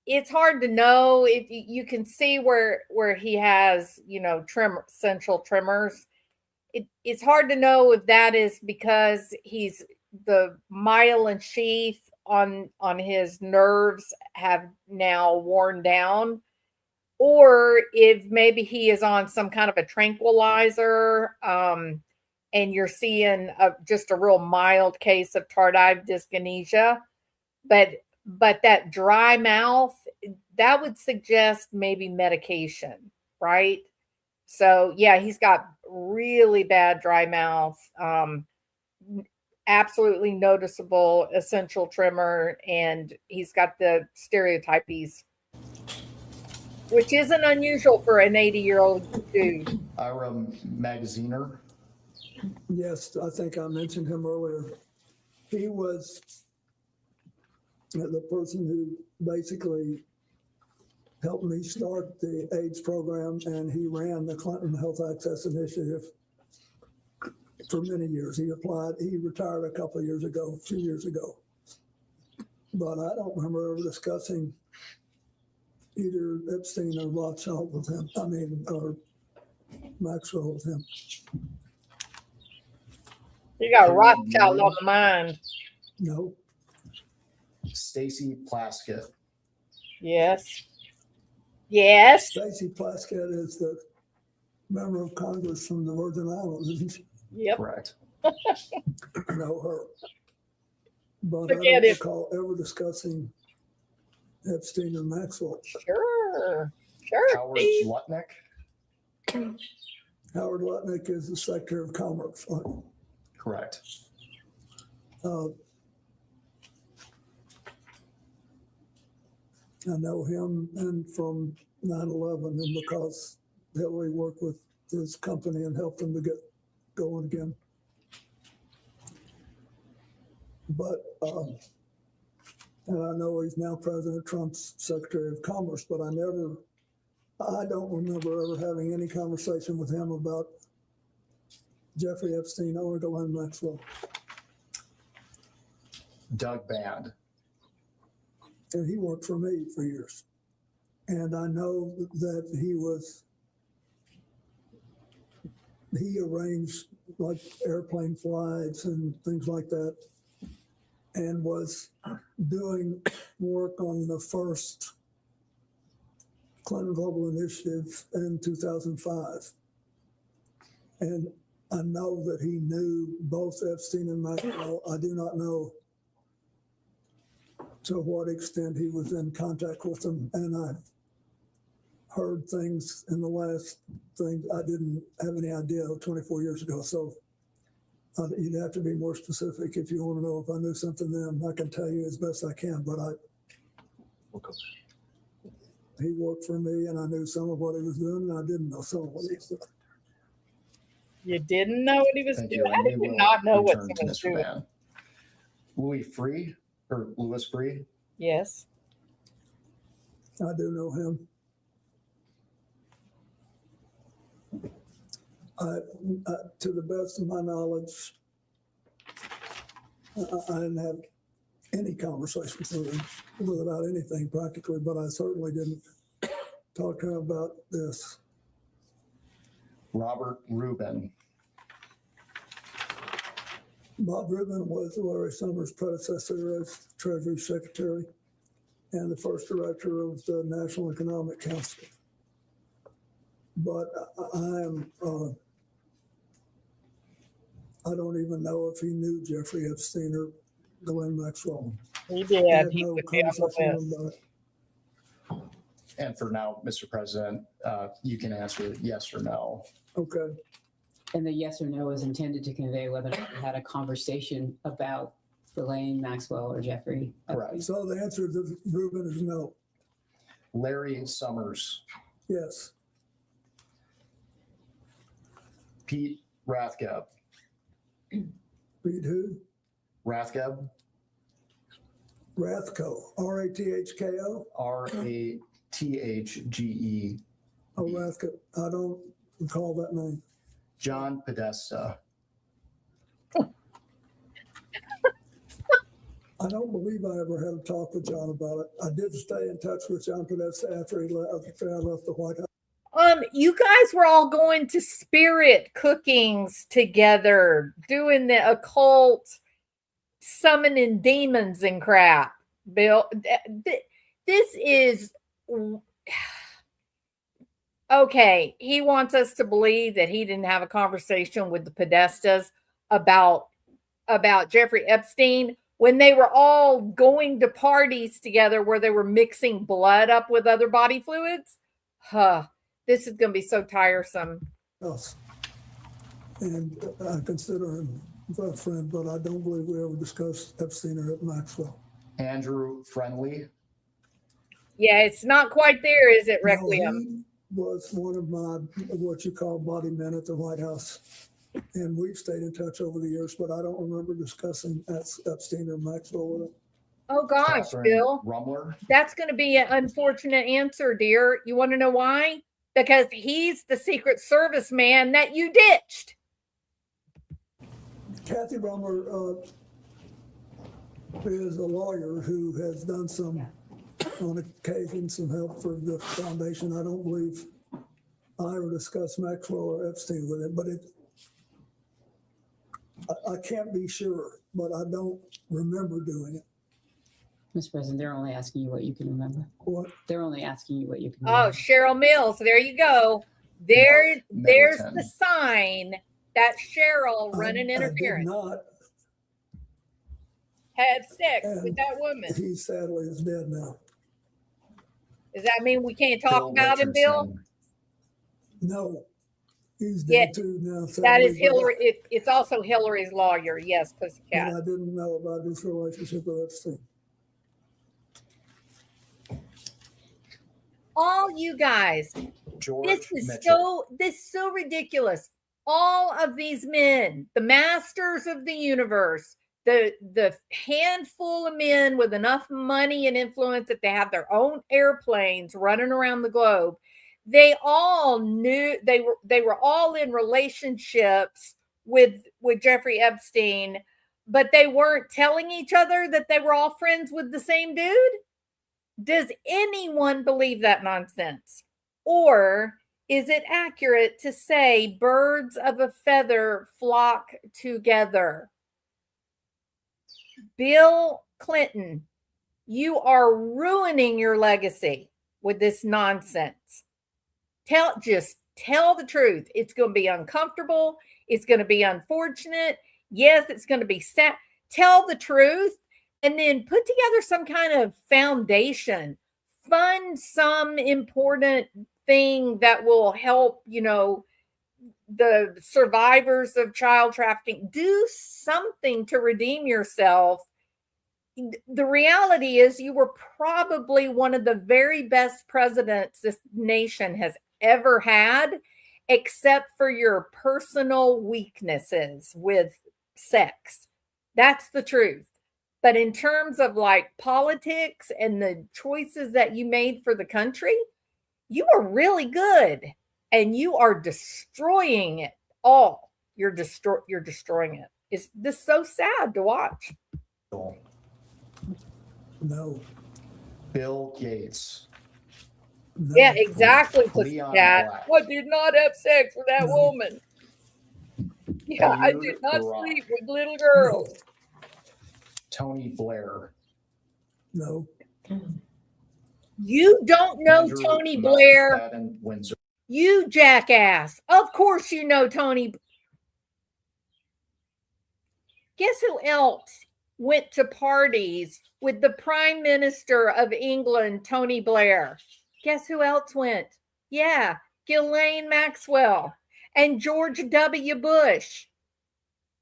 It's hard to know if you can see where he has, central tremors. It's hard to know if that is because he's the myelin sheath on his nerves have now worn down, or if maybe he is on some kind of a tranquilizer, and you're seeing just a real mild case of tardive dyskinesia. But that dry mouth, that would suggest maybe medication, right? So yeah, he's got really bad dry mouth, absolutely noticeable essential tremor, and he's got the stereotypies, which isn't unusual for an 80-year-old dude. Ira Magaziner. Yes, I think I mentioned him earlier. He was the person who basically helped me start the AIDS program, and he ran the Clinton Health Access Initiative for many years. He retired a few years ago. But I don't remember ever discussing either Epstein or Rothschild with him. Or Maxwell with him. You got Rothschild on the mind. No. Stacy Plaskett. Yes. Yes. Stacy Plaskett is the member of Congress from the Virgin Islands, isn't she? Yep. Correct. I know her. But I Forget don't it. recall ever discussing Epstein or Maxwell. Sure. Howard Steve. Lutnick. Howard Lutnick is the Secretary of Commerce. Right? Correct. I know him and from 9/11, and because Hillary worked with his company and helped him to get going again. But, and I know he's now President Trump's Secretary of Commerce, but I don't remember ever having any conversation with him about Jeffrey Epstein or Ghislaine Maxwell. Doug Band. And he worked for me for years. And I know that he arranged like airplane flights and things like that, and was doing work on the first Clinton Global Initiative in 2005. And I know that he knew both Epstein and Maxwell. I do not know to what extent he was in contact with them. And I've heard things in the last thing I didn't have any idea 24 years ago. So you'd have to be more specific if you want to know if I knew something then. I can tell you as best I can, but he worked for me and I knew some of what he was doing, and I didn't know some of what he was doing. You didn't know what he was Thank doing? you. How And did we you will not know what return he to was Mr. doing? Band. Louis Free. Yes. I do know him. To the best of my knowledge, I didn't have any conversations with him about anything practically, but I certainly didn't talk to him about this. Robert Rubin. Bob Rubin was Larry Summers' predecessor as Treasury Secretary and the first director of the National Economic Council. But I don't even know if he knew Jeffrey Epstein or Glenn Maxwell. He I did. had He no would be on the conversation list. about it. And for now, Mr. President, you can answer yes or no. Okay, And the yes or no is intended to convey whether or not you had a conversation about Ghislaine Maxwell or Jeffrey. Correct. so the answer to Rubin is no. Larry Summers, Yes, Pete Rathgeb. Reed who? Rathgeb, Rathko, Rathko. Rathge. Oh, Rathko. I don't recall that name. John Podesta. I don't believe I ever had a talk with John about it. I did stay in touch with John Podesta after I left the White House. You guys were all going to spirit cookings together, doing the occult, summoning demons and crap. Bill, this is okay. He wants us to believe that he didn't have a conversation with the Podestas about Jeffrey Epstein when they were all going to parties together where they were mixing blood up with other body fluids. Huh. This is going to be so tiresome. Yes. And I consider him a friend, but I don't believe we ever discussed Epstein or Maxwell. Andrew Friendly. Yeah, it's not quite there, is it, No, Requiem? he was one of my, what you call body men at the White House. And we've stayed in touch over the years, but I don't remember discussing Epstein or Maxwell with him. Oh, gosh, Catherine Bill. Rumler. That's going to be an unfortunate answer, dear. You want to know why? Because he's the Secret Service man that you ditched. Kathy Rumler is a lawyer who has done some, on occasion, some help for the foundation. I don't believe I ever discussed Maxwell or Epstein with him, but I can't be sure, but I don't remember doing it. Mr. President, they're only asking you what you can remember. What? They're only asking you what you can Oh, remember. Cheryl Mills. There you go. There's Middleton. the sign that Cheryl running I did interference not. had sex with And that woman. he sadly is dead now. Does that mean we can't talk Bill about him, Bill? Richardson. No, he's Yeah, dead too now. That is sadly, but Hillary. It's also Hillary's lawyer. Yes, But Pussycat. I didn't know about his relationship with Epstein. All you guys, George this is Mitchell. so ridiculous. All of these men, the masters of the universe, the handful of men with enough money and influence that they have their own airplanes running around the globe, they all knew they were all in relationships with Jeffrey Epstein, but they weren't telling each other that they were all friends with the same dude. Does anyone believe that nonsense? Or is it accurate to say birds of a feather flock together? Bill Clinton, you are ruining your legacy with this nonsense. Just tell the truth. It's going to be uncomfortable. It's going to be unfortunate. Yes, it's going to be sad. Tell the truth. And then put together some kind of foundation, fund some important thing that will help, the survivors of child trafficking. Do something to redeem yourself. The reality is you were probably one of the very best presidents this nation has ever had, except for your personal weaknesses with sex. That's the truth. But in terms of like politics and the choices that you made for the country, you are really good and you are destroying it all. You're destroying it. Is this so sad to watch? No. Bill Gates. No. Yeah, exactly. Leon Pussycat. Black. I did not have sex with that No. woman. Yeah, I Eliud did not Brock. sleep with little No. girls. Tony Blair. No. You don't know Andrew Tony Blair. Mountbatten Windsor. You jackass. Of course you know Tony. Guess who else went to parties with the Prime Minister of England, Tony Blair? Guess who else went? Yeah, Ghislaine Maxwell and George W. Bush.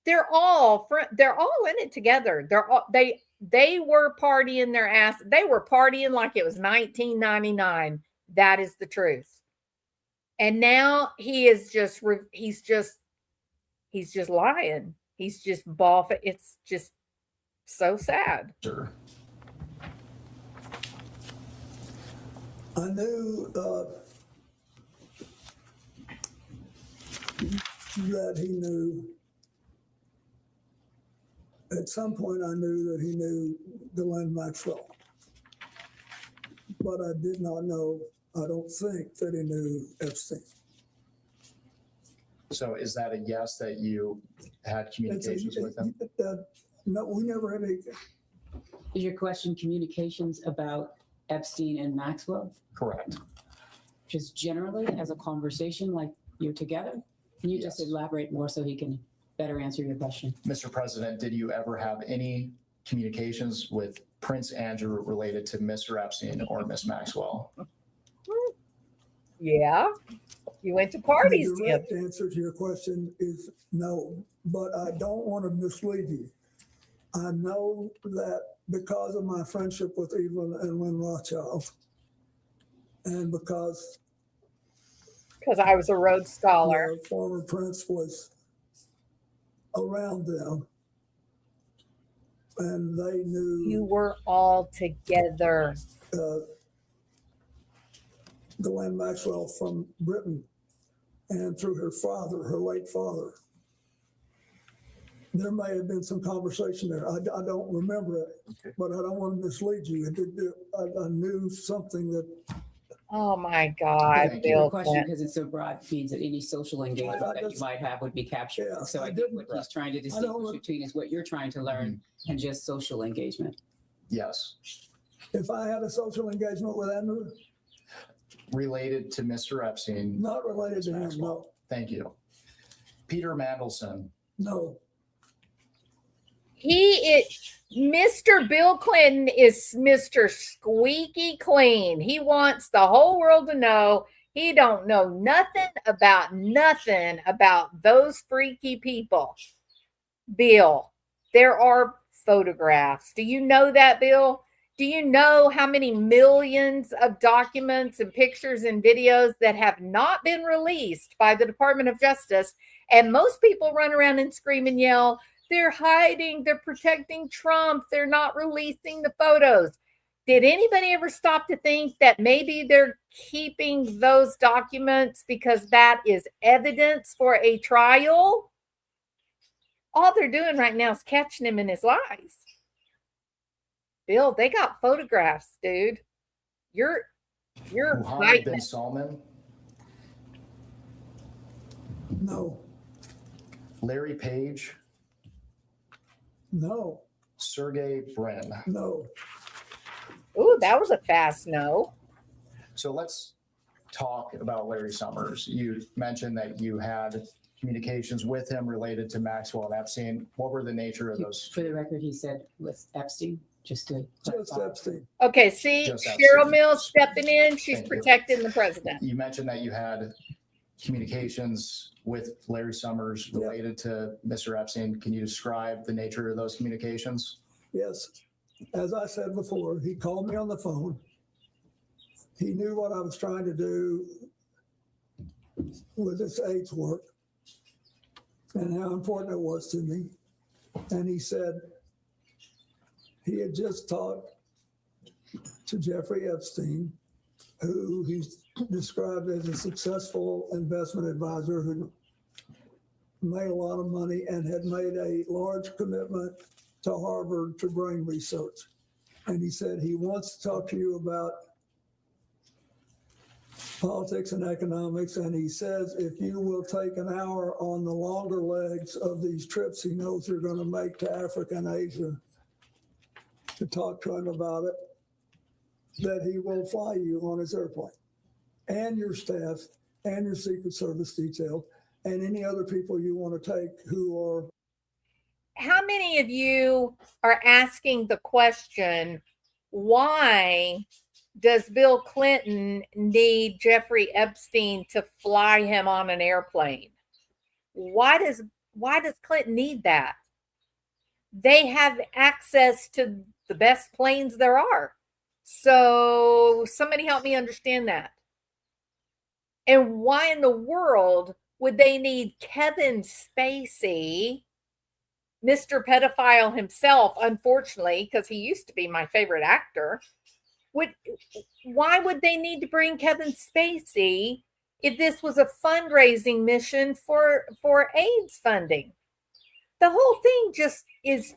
They're all in it together. They were partying their ass. They were partying like it was 1999. That is the truth. And now he's just lying. He's just boffing. It's just so sad. I knew that he knew. At some point, I knew that he knew Ghislaine Maxwell, but I did not know. I don't think that he knew Epstein. So is that a yes that you had communications with him? No, we never had anything. Is your question communications about Epstein and Maxwell? Correct. Just generally as a conversation like you're together? Can you just Yes. elaborate more so he can better answer your question? Mr. President, did you ever have any communications with Prince Andrew related to Mr. Epstein or Miss Maxwell? Yeah. You went to parties The together. direct answer to your question is no, but I don't want to mislead you. I know that because of my friendship with Evelyn and Lynn Rothschild, and because I was a Rhodes Scholar. the former prince was around them, and they You knew were all together. Ghislaine Maxwell from Britain and through her father, her late father. There may have been some conversation there. I don't remember it, Okay. but I don't want to mislead you. I knew something that Oh my God, Thank you. Your Bill question, Clinton. because it's so broad, means that any social engagement I that you just- might have would be captured. Yeah, So I I think didn't- what he's trying to don't distinguish look- between is what you're trying to learn and just social engagement. Yes. if I had a social engagement with Andrew, Related to Mr. Epstein? not related to him, Maxwell. Thank you. Peter Mandelson. no. Mr. Bill Clinton is Mr. Squeaky Clean. He wants the whole world to know he don't know nothing about those freaky people. Bill, there are photographs. Do you know that, Bill? Do you know how many millions of documents and pictures and videos that have not been released by the Department of Justice? And most people run around and scream and yell, they're hiding, they're protecting Trump, they're not releasing the photos. Did anybody ever stop to think that maybe they're keeping those documents because that is evidence for a trial? All they're doing right now is catching him in his lies. Bill, they got photographs, dude. You're Mohammed hiding bin it. Salman. No, Larry Page. no, Sergey Brin. no. Ooh, that was a fast no. So let's talk about Larry Summers. You mentioned that you had communications with him related to Maxwell and Epstein. What were the nature of those? For the record, he said with Epstein, just to Just clarify. Epstein. Okay, see, Just Cheryl Epstein. Mills stepping in. She's Thank you. protecting the president. You mentioned that you had communications with Larry Summers Yeah. related to Mr. Epstein. Can you describe the nature of those communications? Yes. As I said before, he called me on the phone. He knew what I was trying to do with this AIDS work and how important it was to me. And he said he had just talked to Jeffrey Epstein, who he's described as a successful investment advisor who made a lot of money and had made a large commitment to Harvard to brain research. And he said he wants to talk to you about politics and economics. And he says if you will take an hour on the longer legs of these trips he knows you're going to make to Africa and Asia to talk to him about it, that he will fly you on his airplane and your staff and your Secret Service detail and any other people you want to take who are. How many of you are asking the question, why does Bill Clinton need Jeffrey Epstein to fly him on an airplane? Why does Clinton need that? They have access to the best planes there are. So somebody help me understand that. And why in the world would they need Kevin Spacey, Mr. Pedophile himself, unfortunately, because he used to be my favorite actor? Why would they need to bring Kevin Spacey if this was a fundraising mission for AIDS funding? The whole thing is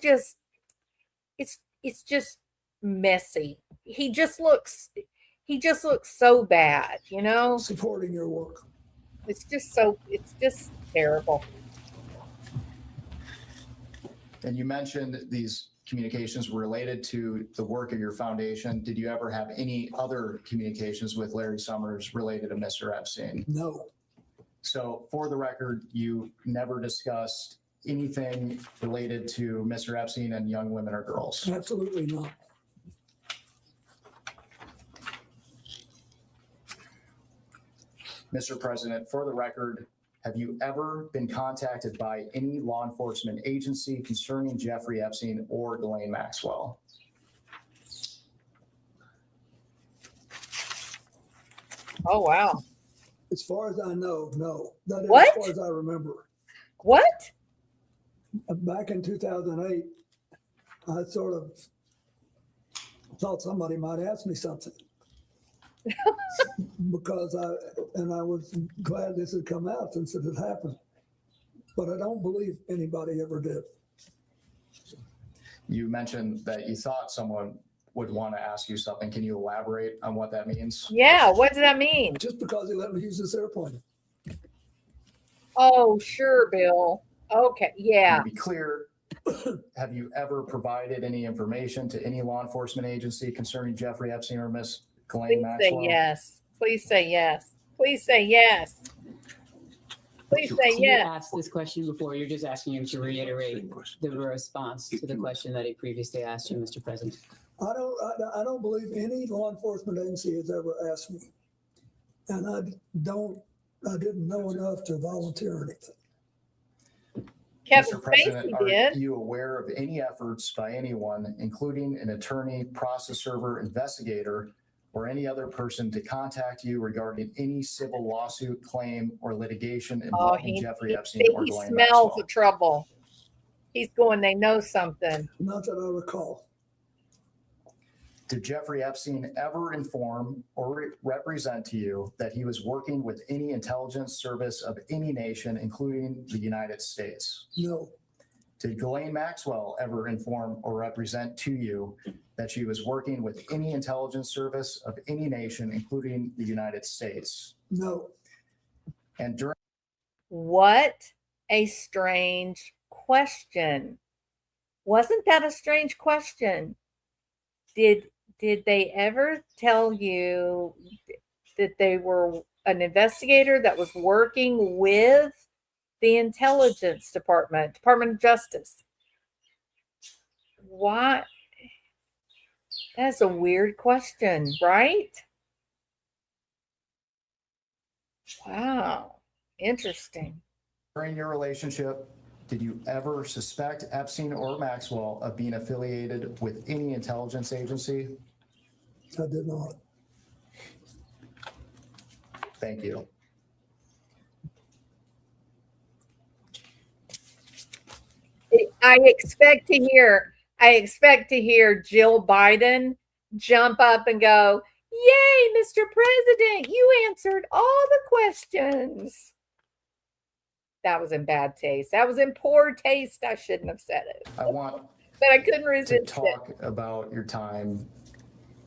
messy. He just looks so bad, you know? Supporting your work. It's just terrible. And you mentioned these communications were related to the work of your foundation. Did you ever have any other communications with Larry Summers related to Mr. Epstein? No. So for the record, you never discussed anything related to Mr. Epstein and young women or girls? Absolutely not. Mr. President, for the record, have you ever been contacted by any law enforcement agency concerning Jeffrey Epstein or Ghislaine Maxwell? Oh, wow. As far as I know, no. That is What? as far as I remember. What? Back in 2008, I sort of thought somebody might ask me something. Because I was glad this had come out since it had happened. But I don't believe anybody ever did. You mentioned that you thought someone would want to ask you something. Can you elaborate on what that means? Yeah, what does that mean? Just because he let me use this airplane. Oh, sure, Bill. Okay, yeah. To be clear, have you ever provided any information to any law enforcement agency concerning Jeffrey Epstein or Miss Ghislaine Please Maxwell? say yes. Please say yes. Please say yes. Please say So you yes. asked this question before. You're just asking him to reiterate the response to the question that he previously asked you, Mr. President. I don't believe any law enforcement agency has ever asked me. And I didn't know enough to volunteer anything. Kevin Mr. President, Spacey are did. you aware of any efforts by anyone, including an attorney, process server, investigator, or any other person to contact you regarding any civil lawsuit, claim, or litigation involving Jeffrey Epstein or He Ghislaine smells Maxwell? the trouble. He's going, they know something. Not that I recall. Did Jeffrey Epstein ever inform or represent to you that he was working with any intelligence service of any nation, including the United States? No. Did Ghislaine Maxwell ever inform or represent to you that she was working with any intelligence service of any nation, including the United States? No. And during What a strange question. Wasn't that a strange question? Did they ever tell you that they were an investigator that was working with the Intelligence Department, Department of Justice? Why? That's a weird question, right? Wow. Interesting. your relationship, did you ever suspect Epstein or Maxwell of being affiliated with any intelligence agency? I did not. Thank you. I expect to hear Jill Biden jump up and go, "Yay, Mr. President, you answered all the questions." That was in bad taste. That was in poor taste. I shouldn't have said it, I want but I couldn't to resist it. talk about your time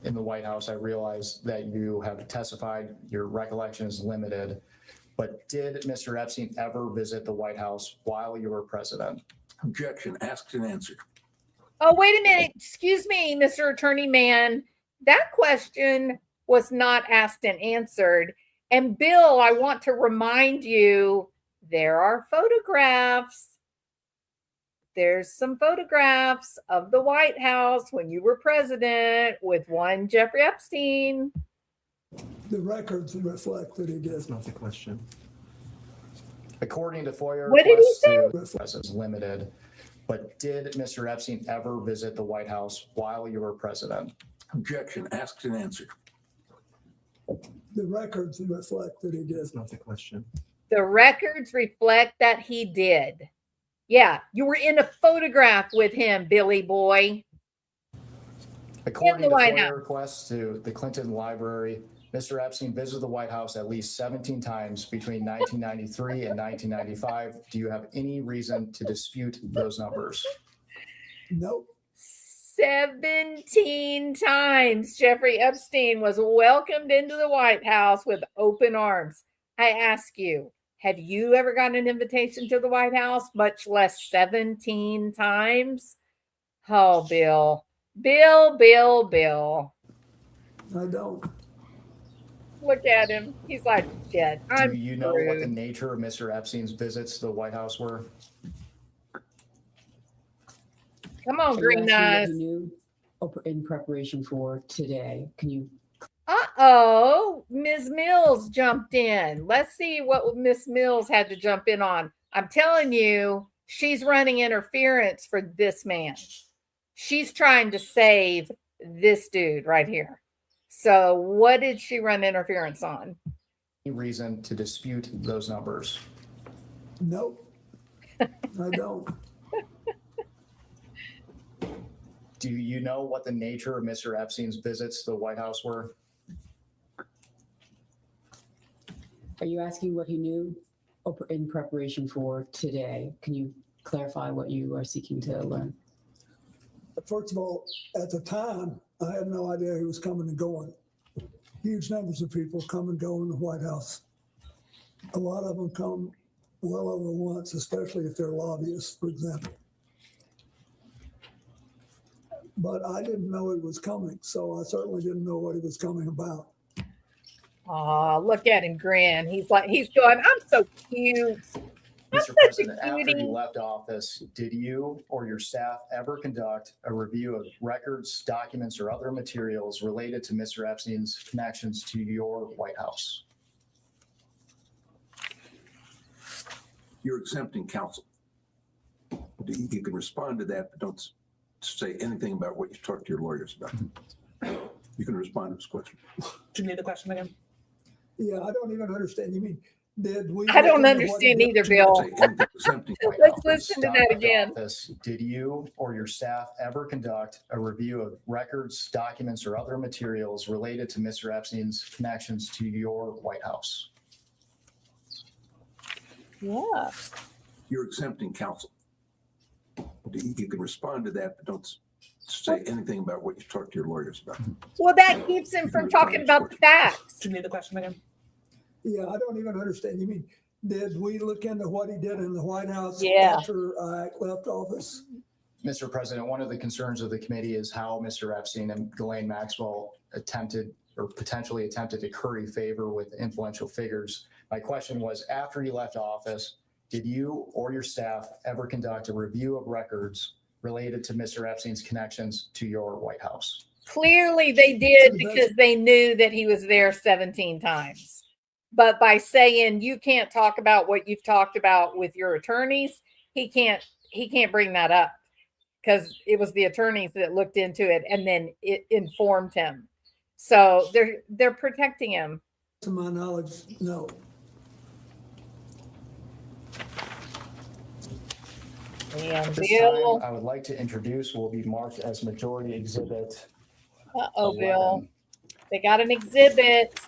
in the White House. I realize that you have testified, your recollection is limited, but did Mr. Epstein ever visit the White House while you were president? Objection, asked and answered. Oh, wait a minute. Excuse me, Mr. Attorney Man. That question was not asked and answered. And Bill, I want to remind you, there are photographs. There's some photographs of the White House when you were president with one Jeffrey Epstein. The records reflect that he did. That's not the question. According to FOIA What did he requests, to is limited, but did Mr. Epstein ever visit the White House while you were president? Objection, asked and answered. The records reflect that he did. That's not the question. The records reflect that he did. Yeah, you were in a photograph with him, Billy boy. According the to White FOIA House. requests to the Clinton Library, Mr. Epstein visited the White House at least 17 times between 1993 and 1995. Do you have any reason to dispute those numbers? Nope. 17 times Jeffrey Epstein was welcomed into the White House with open arms. I ask you, have you ever gotten an invitation to the White House, much less 17 times? Oh, Bill. Bill. I don't. Look at him. He's like, shit. Do you know what the nature of Mr. Epstein's visits to the White House were? Come on, Are you Green asking what Eyes. you knew in preparation for today? Can you? Uh-oh, Ms. Mills jumped in. Let's see what Miss Mills had to jump in on. I'm telling you, she's running interference for this man. She's trying to save this dude right here. So what did she run interference on? Any reason to dispute those numbers? Nope. I don't. Do you know what the nature of Mr. Epstein's visits to the White House were? Are you asking what you knew in preparation for today? Can you clarify what you are seeking to learn? First of all, at the time, I had no idea he was coming and going. Huge numbers of people come and go in the White House. A lot of them come well over once, especially if they're lobbyists, for example. But I didn't know he was coming, so I certainly didn't know what he was coming about. Oh, look at him grin. He's like, he's going, I'm so cute. I'm Mr. such a President, after cutie. you left office, did you or your staff ever conduct a review of records, documents, or other materials related to Mr. Epstein's connections to your White House? You're exempting counsel. You can respond to that, but don't say anything about what you talked to your lawyers about. You can respond to this question. Do you need the question again? Yeah, I don't even understand. You mean, did we? I don't look into what he understand did? either, Bill. Say anything exempting. White Let's House listen to that left again. office, did you or your staff ever conduct a review of records, documents, or other materials related to Mr. Epstein's connections to your White House? Yeah. You're exempting counsel. You can respond to that, but don't say anything about what you talked to your lawyers about. Well, that keeps him from talking about the facts. Do you need the question again? Yeah, I don't even understand. You mean, did we look into what he did in the White House Yeah. after I left office? Mr. President, one of the concerns of the committee is how Mr. Epstein and Ghislaine Maxwell attempted or potentially attempted to curry favor with influential figures. My question was, after you left office, did you or your staff ever conduct a review of records related to Mr. Epstein's connections to your White House? Clearly they did because they knew that he was there 17 times. But by saying you can't talk about what you've talked about with your attorneys, he can't bring that up because it was the attorneys that looked into it and then it informed him. So they're protecting him. To my knowledge, no. And This Bill, time, I would like to introduce what will be marked as Majority Exhibit uh-oh, 11. Bill. They got an exhibit.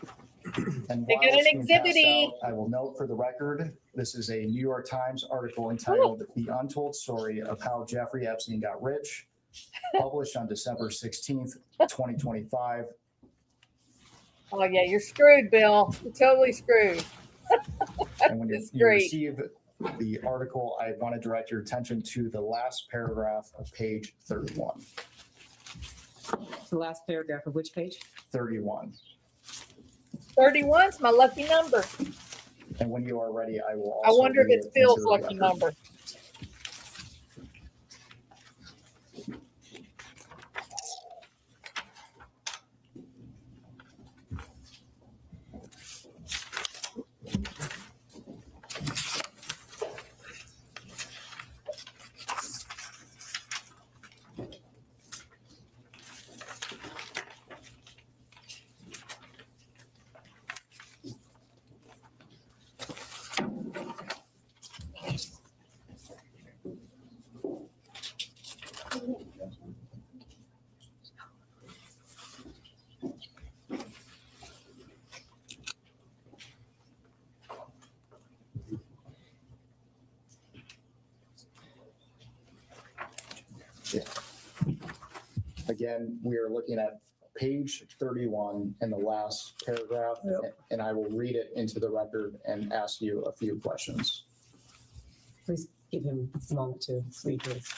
And They while got it's an being passed exhibity. out, I will note for the record This is a New York Times article entitled The Untold Story of How Jeffrey Epstein Got Rich, published on December 16th, 2025. Oh yeah, you're screwed, Bill. You're totally screwed. And when It's you great. receive the article, I want to direct your attention to the last paragraph of page 31. The last paragraph of which page? 31. 31's my lucky number. And when you are ready, I will I also wonder if read it's it into Bill's the lucky record. number. Again, we are looking at page 31 in the last paragraph, Yep. and I will read it into the record and ask you a few questions. Please give him a moment to read his.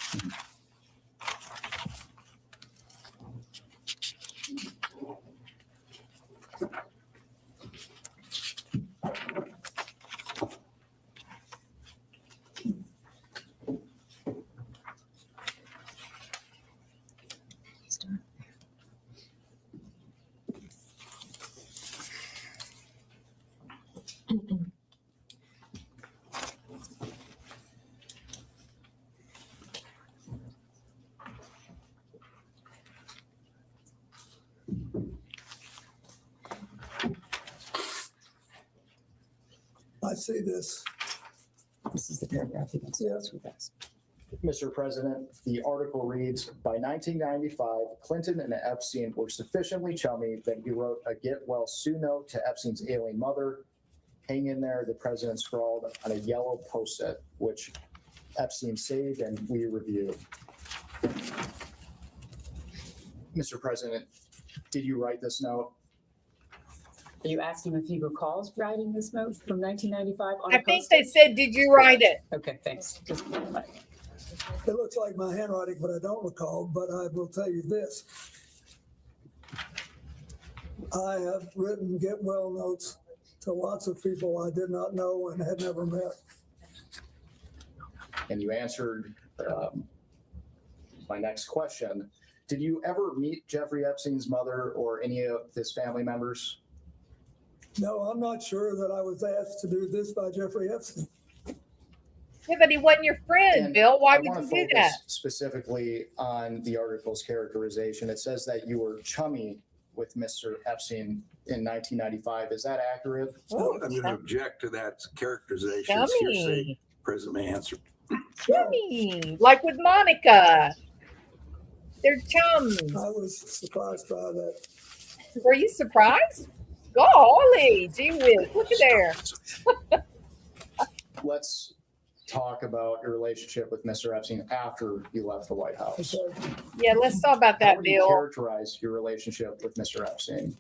I see this. This is the paragraph he wants to ask with us. Mr. President, the article reads, by 1995, Clinton and Epstein were sufficiently chummy that he wrote a get well soon note to Epstein's ailing mother. Hang in there, the president scrawled on a yellow post-it, which Epstein saved and we reviewed. Mr. President, did you write this note? Are you asking if he recalls writing this note from 1995 on a I think post-it? they said, did you write it? Okay, thanks. Just clarify. It looks like my handwriting, but I don't recall, but I will tell you this. I have written get well notes to lots of people I did not know and had never met. And you answered my next question. Did you ever meet Jeffrey Epstein's mother or any of his family members? No, I'm not sure that I was asked to do this by Jeffrey Epstein. Yeah, but he wasn't your friend, And Bill. Why I would wanna you do focus that? specifically on the article's characterization. It says that you were chummy with Mr. Epstein in 1995. Is that accurate? Oh, I'm going to object to that characterization. It's hearsay. Chummy. President may answer. Chummy. Like with Monica. They're chums. I was surprised by that. Were you surprised? Golly, gee whiz. Look at there. Let's talk about your relationship with Mr. Epstein after you left the White House. Okay. Yeah, let's talk about How that, would you Bill. characterize your relationship with Mr. Epstein?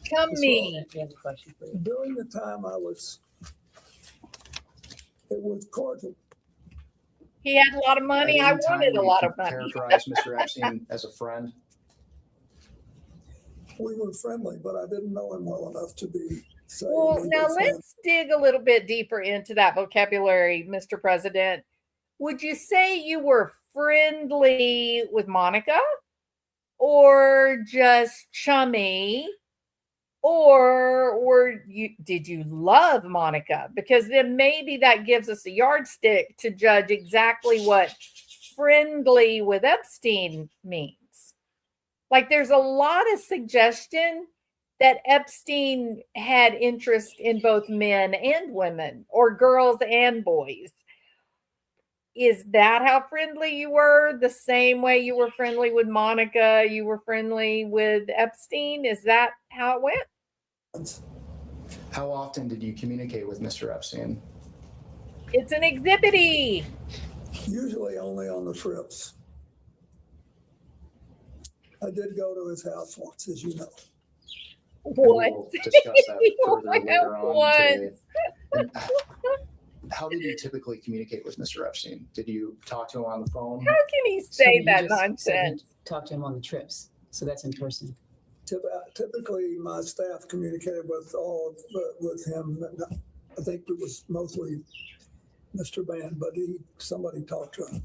Chummy. We have a question for you. During the time it was cordial. He had a lot of money. At I any time, wanted a would you lot of money. characterize Mr. Epstein as a friend? We were friendly, but I didn't know him well enough to be saying. Well, we now were friends. let's dig a little bit deeper into that vocabulary, Mr. President. Would you say you were friendly with Monica or just chummy? Or did you love Monica? Because then maybe that gives us a yardstick to judge exactly what friendly with Epstein means. Like there's a lot of suggestion that Epstein had interest in both men and women or girls and boys. Is that how friendly you were? The same way you were friendly with Monica, you were friendly with Epstein? Is that how it went? How often did you communicate with Mr. Epstein? It's an exhibity. Usually only on the trips. I did go to his house once, as you know. And What? we'll discuss that further What? later on today. And how did you typically communicate with Mr. Epstein? Did you talk to him on the phone? How can he So say you that just said nonsense? you talked to him on the trips, so that's in person. Typically, my staff communicated with him. I think it was mostly Mr. Band, but somebody talked to him.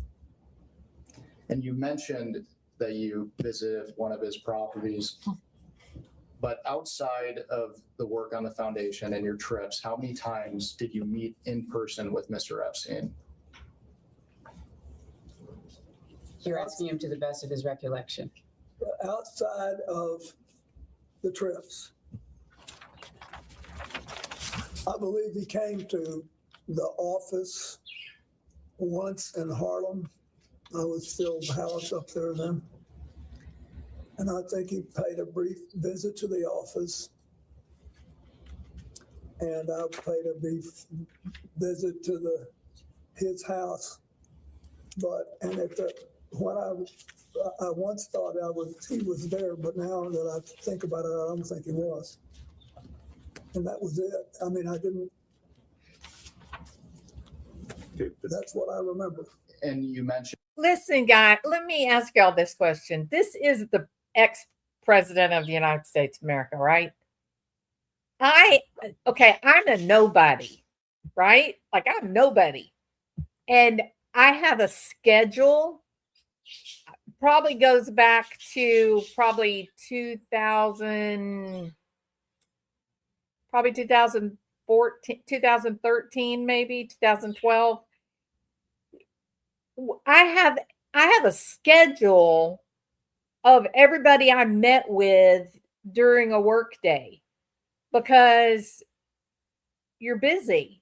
And you mentioned that you visited one of his properties. But outside of the work on the foundation and your trips, how many times did you meet in person with Mr. Epstein? You're asking him to the best of his recollection. Outside of the trips, I believe he came to the office once in Harlem. I was still housed up there then. And I think he paid a brief visit to the office. And I paid a brief visit to his house. And when I once thought he was there, but now that I think about it, I don't think he was. And that was it. I mean, that's what I remember. And you mentioned Listen, guy, let me ask y'all this question. This is the ex-president of the United States of America, right? I'm a nobody, right? Like I'm nobody. And I have a schedule, probably goes back to 2014, 2013, maybe 2012. I have a schedule of everybody I met with during a work day because you're busy.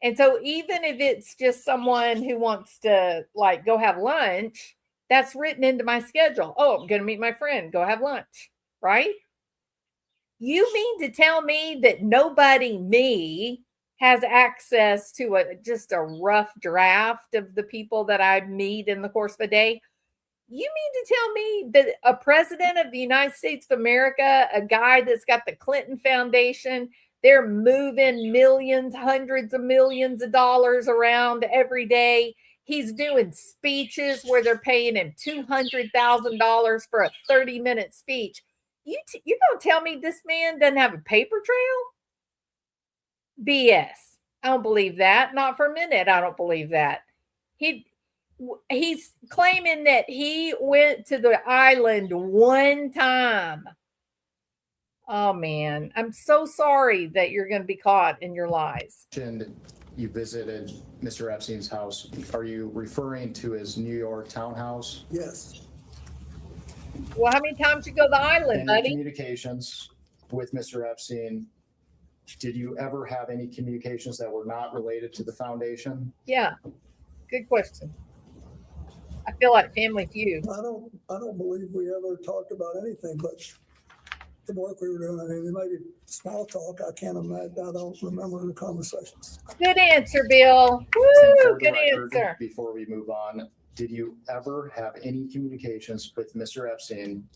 And so even if it's just someone who wants to like go have lunch, that's written into my schedule. Oh, I'm going to meet my friend, go have lunch, right? You mean to tell me that me has access to just a rough draft of the people that I meet in the course of a day? You mean to tell me that a president of the United States of America, a guy that's got the Clinton Foundation, they're moving millions, hundreds of millions of dollars around every day. He's doing speeches where they're paying him $200,000 for a 30-minute speech. You're going to tell me this man doesn't have a paper trail? BS. I don't believe that. Not for a minute. I don't believe that. He's claiming that he went to the island one time. Oh man, I'm so sorry that you're going to be caught in your lies. you visited Mr. Epstein's house. Are you referring to his New York townhouse? Yes. Well, how many times you go to the island, Any buddy? communications with Mr. Epstein? Did you ever have any communications that were not related to the foundation? Yeah, good question. I feel like Family Feud. I don't believe we ever talked about anything but the work we were doing. I mean, maybe small talk. I can't imagine. I don't remember the conversations. Good answer, Bill. And Woo, for the good record, answer. before we move on, did you ever have any communications with Mr. Epstein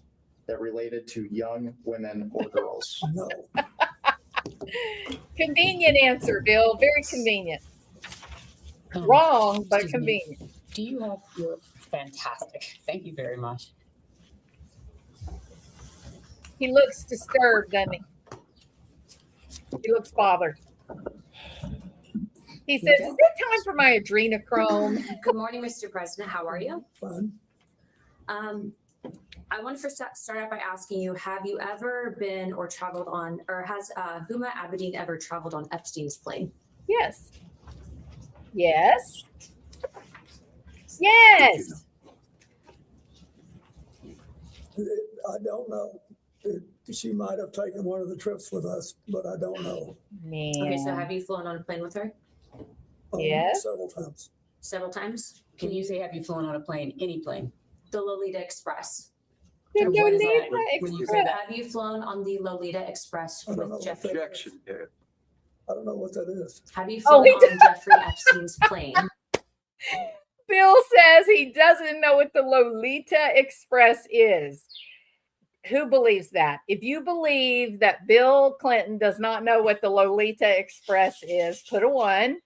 that related to young women or girls? No. Convenient answer, Bill. Very convenient. Wrong, but Excuse me. convenient. Do you have your fantastic? Thank you very much. He looks disturbed, doesn't he? He looks bothered. He says, is it time for my adrenochrome? Good morning, Mr. President. How are you? Fine. I want to first start out by asking you, have you ever been or traveled on, or has Huma Abedin ever traveled on Epstein's plane? Yes. Yes. Yes. I don't know. She might have taken one of the trips with us, but I don't know. Okay, so have you flown on a plane with her Yes. Several times. several times? Can you say, have you flown on a plane, any plane? The Lolita Express. The What is that? Lolita When you say Express. that? Have you flown on the Lolita Express I don't know with what Jeffrey? that- Objection. Yeah. I don't know what that is. Have you Oh, flown he on Jeffrey Epstein's plane? Bill says he doesn't know what the Lolita Express is. Who believes that? If you believe that Bill Clinton does not know what the Lolita Express is, put a 1.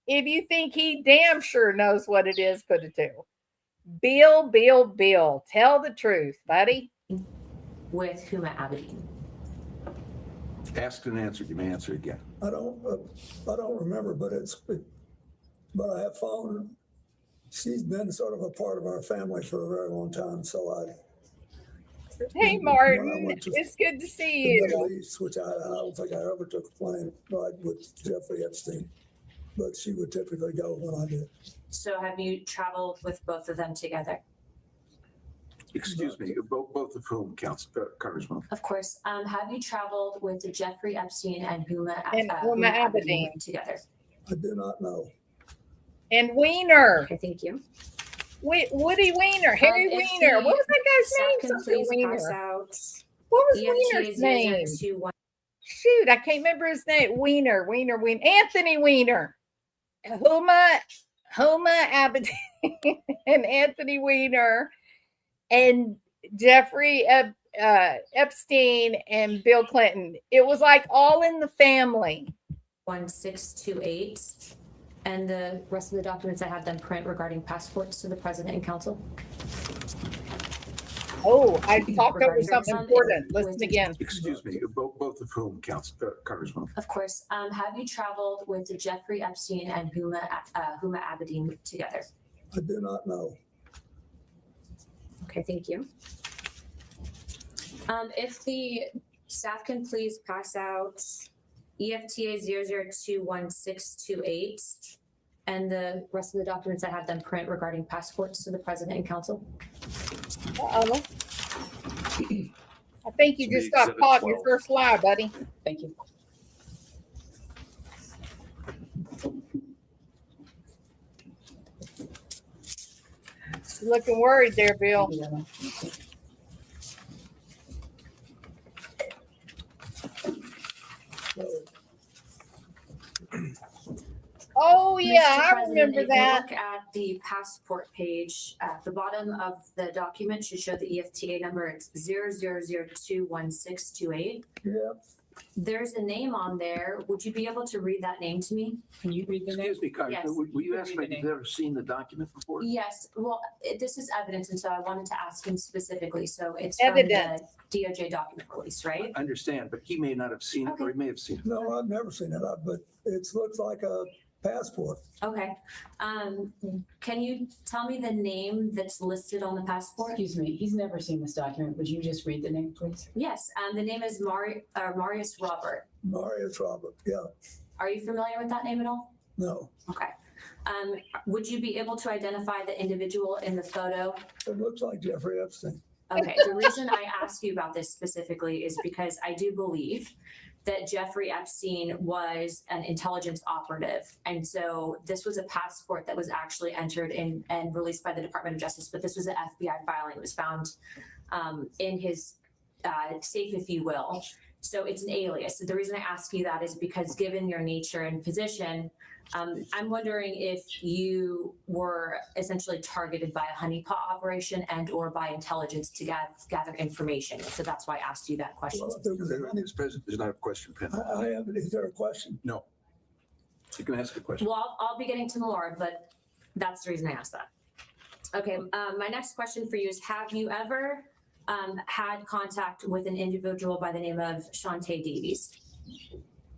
If you think he damn sure knows what it is, put a 2. Bill, tell the truth, buddy. With Huma Abedin. Asked and answered. You may answer again. I don't remember, but I have found she's been sort of a part of our family for a very long time. So Hey, when I Martin, went to it's good to see the you. Middle East, which I don't think I ever took a plane ride with Jeffrey Epstein, but she would typically go when I did. So have you traveled with both of them together? Excuse me, both of whom, Congressman? Of course. Have you traveled with Jeffrey Epstein and Huma Abedin together? I do not know. And Wiener. Okay, thank you. Woody Wiener, Harry if Wiener. the What was that guy's Staff name? can Something please Wiener. pass out What was EFTA Wiener's name? 0021. Shoot, I can't remember his name. Wiener. Anthony Wiener. Huma Abedin and Anthony Wiener and Jeffrey Epstein and Bill Clinton. It was like all in the family. 1628. And the rest of the documents I have them print regarding passports to the president and council. Oh, I talked over Regarding something some- important. Listen again. Excuse me, both of whom, Congressman? Of course. Have you traveled with Jeffrey Epstein and Huma Abedin together? I do not know. Okay, thank you. If the staff can please pass out E EFTA 00211628 and the rest of the documents I have them print regarding passports to the president and council. Uh-oh. I think you It's just got Exhibit caught in your 12. first lie, buddy. Thank you. You're looking worried there, Bill. Oh yeah, Mr. I President, remember if you that. look at the passport page, at the bottom of the document should show the EFTA number. It's 00021628. Yeah, There's a name on there. Would you be able to read that name to me? Can you read the name? Excuse me, Congressman, Yes. will you You ask can me read if the you've ever seen the document before? Yes, well, this is evidence, and so I wanted to ask him specifically. So it's from the Evidence. DOJ document release, right? I understand, but he may not have seen it, or he may have seen it. no, I've never seen it, but it looks like a passport. Okay. Can you tell me the name that's listed on the passport? Excuse me, he's never seen this document. Would you just read the name, please? Yes, the name is Marius Robert. Marius Robert, yeah, Are you familiar with that name at all? no. Okay. Would you be able to identify the individual in the photo? It looks like Jeffrey Epstein. Okay, the reason I ask you about this specifically is because I do believe that Jeffrey Epstein was an intelligence operative. And so this was a passport that was actually entered in and released by the Department of Justice, but this was an FBI filing. It was found in his safe, if you will. So it's an alias. So the reason I ask you that is because given your nature and position, I'm wondering if you were essentially targeted by a honeypot operation and or by intelligence to gather information. So that's why I asked you that question. Well, if there was any, Mr. President, there's not a question pending. I haven't, is there a question? No. You can ask a question. Well, I'll be getting to more, but that's the reason I asked that. Okay, my next question for you is, have you ever had contact with an individual by the name of Shantae Davies?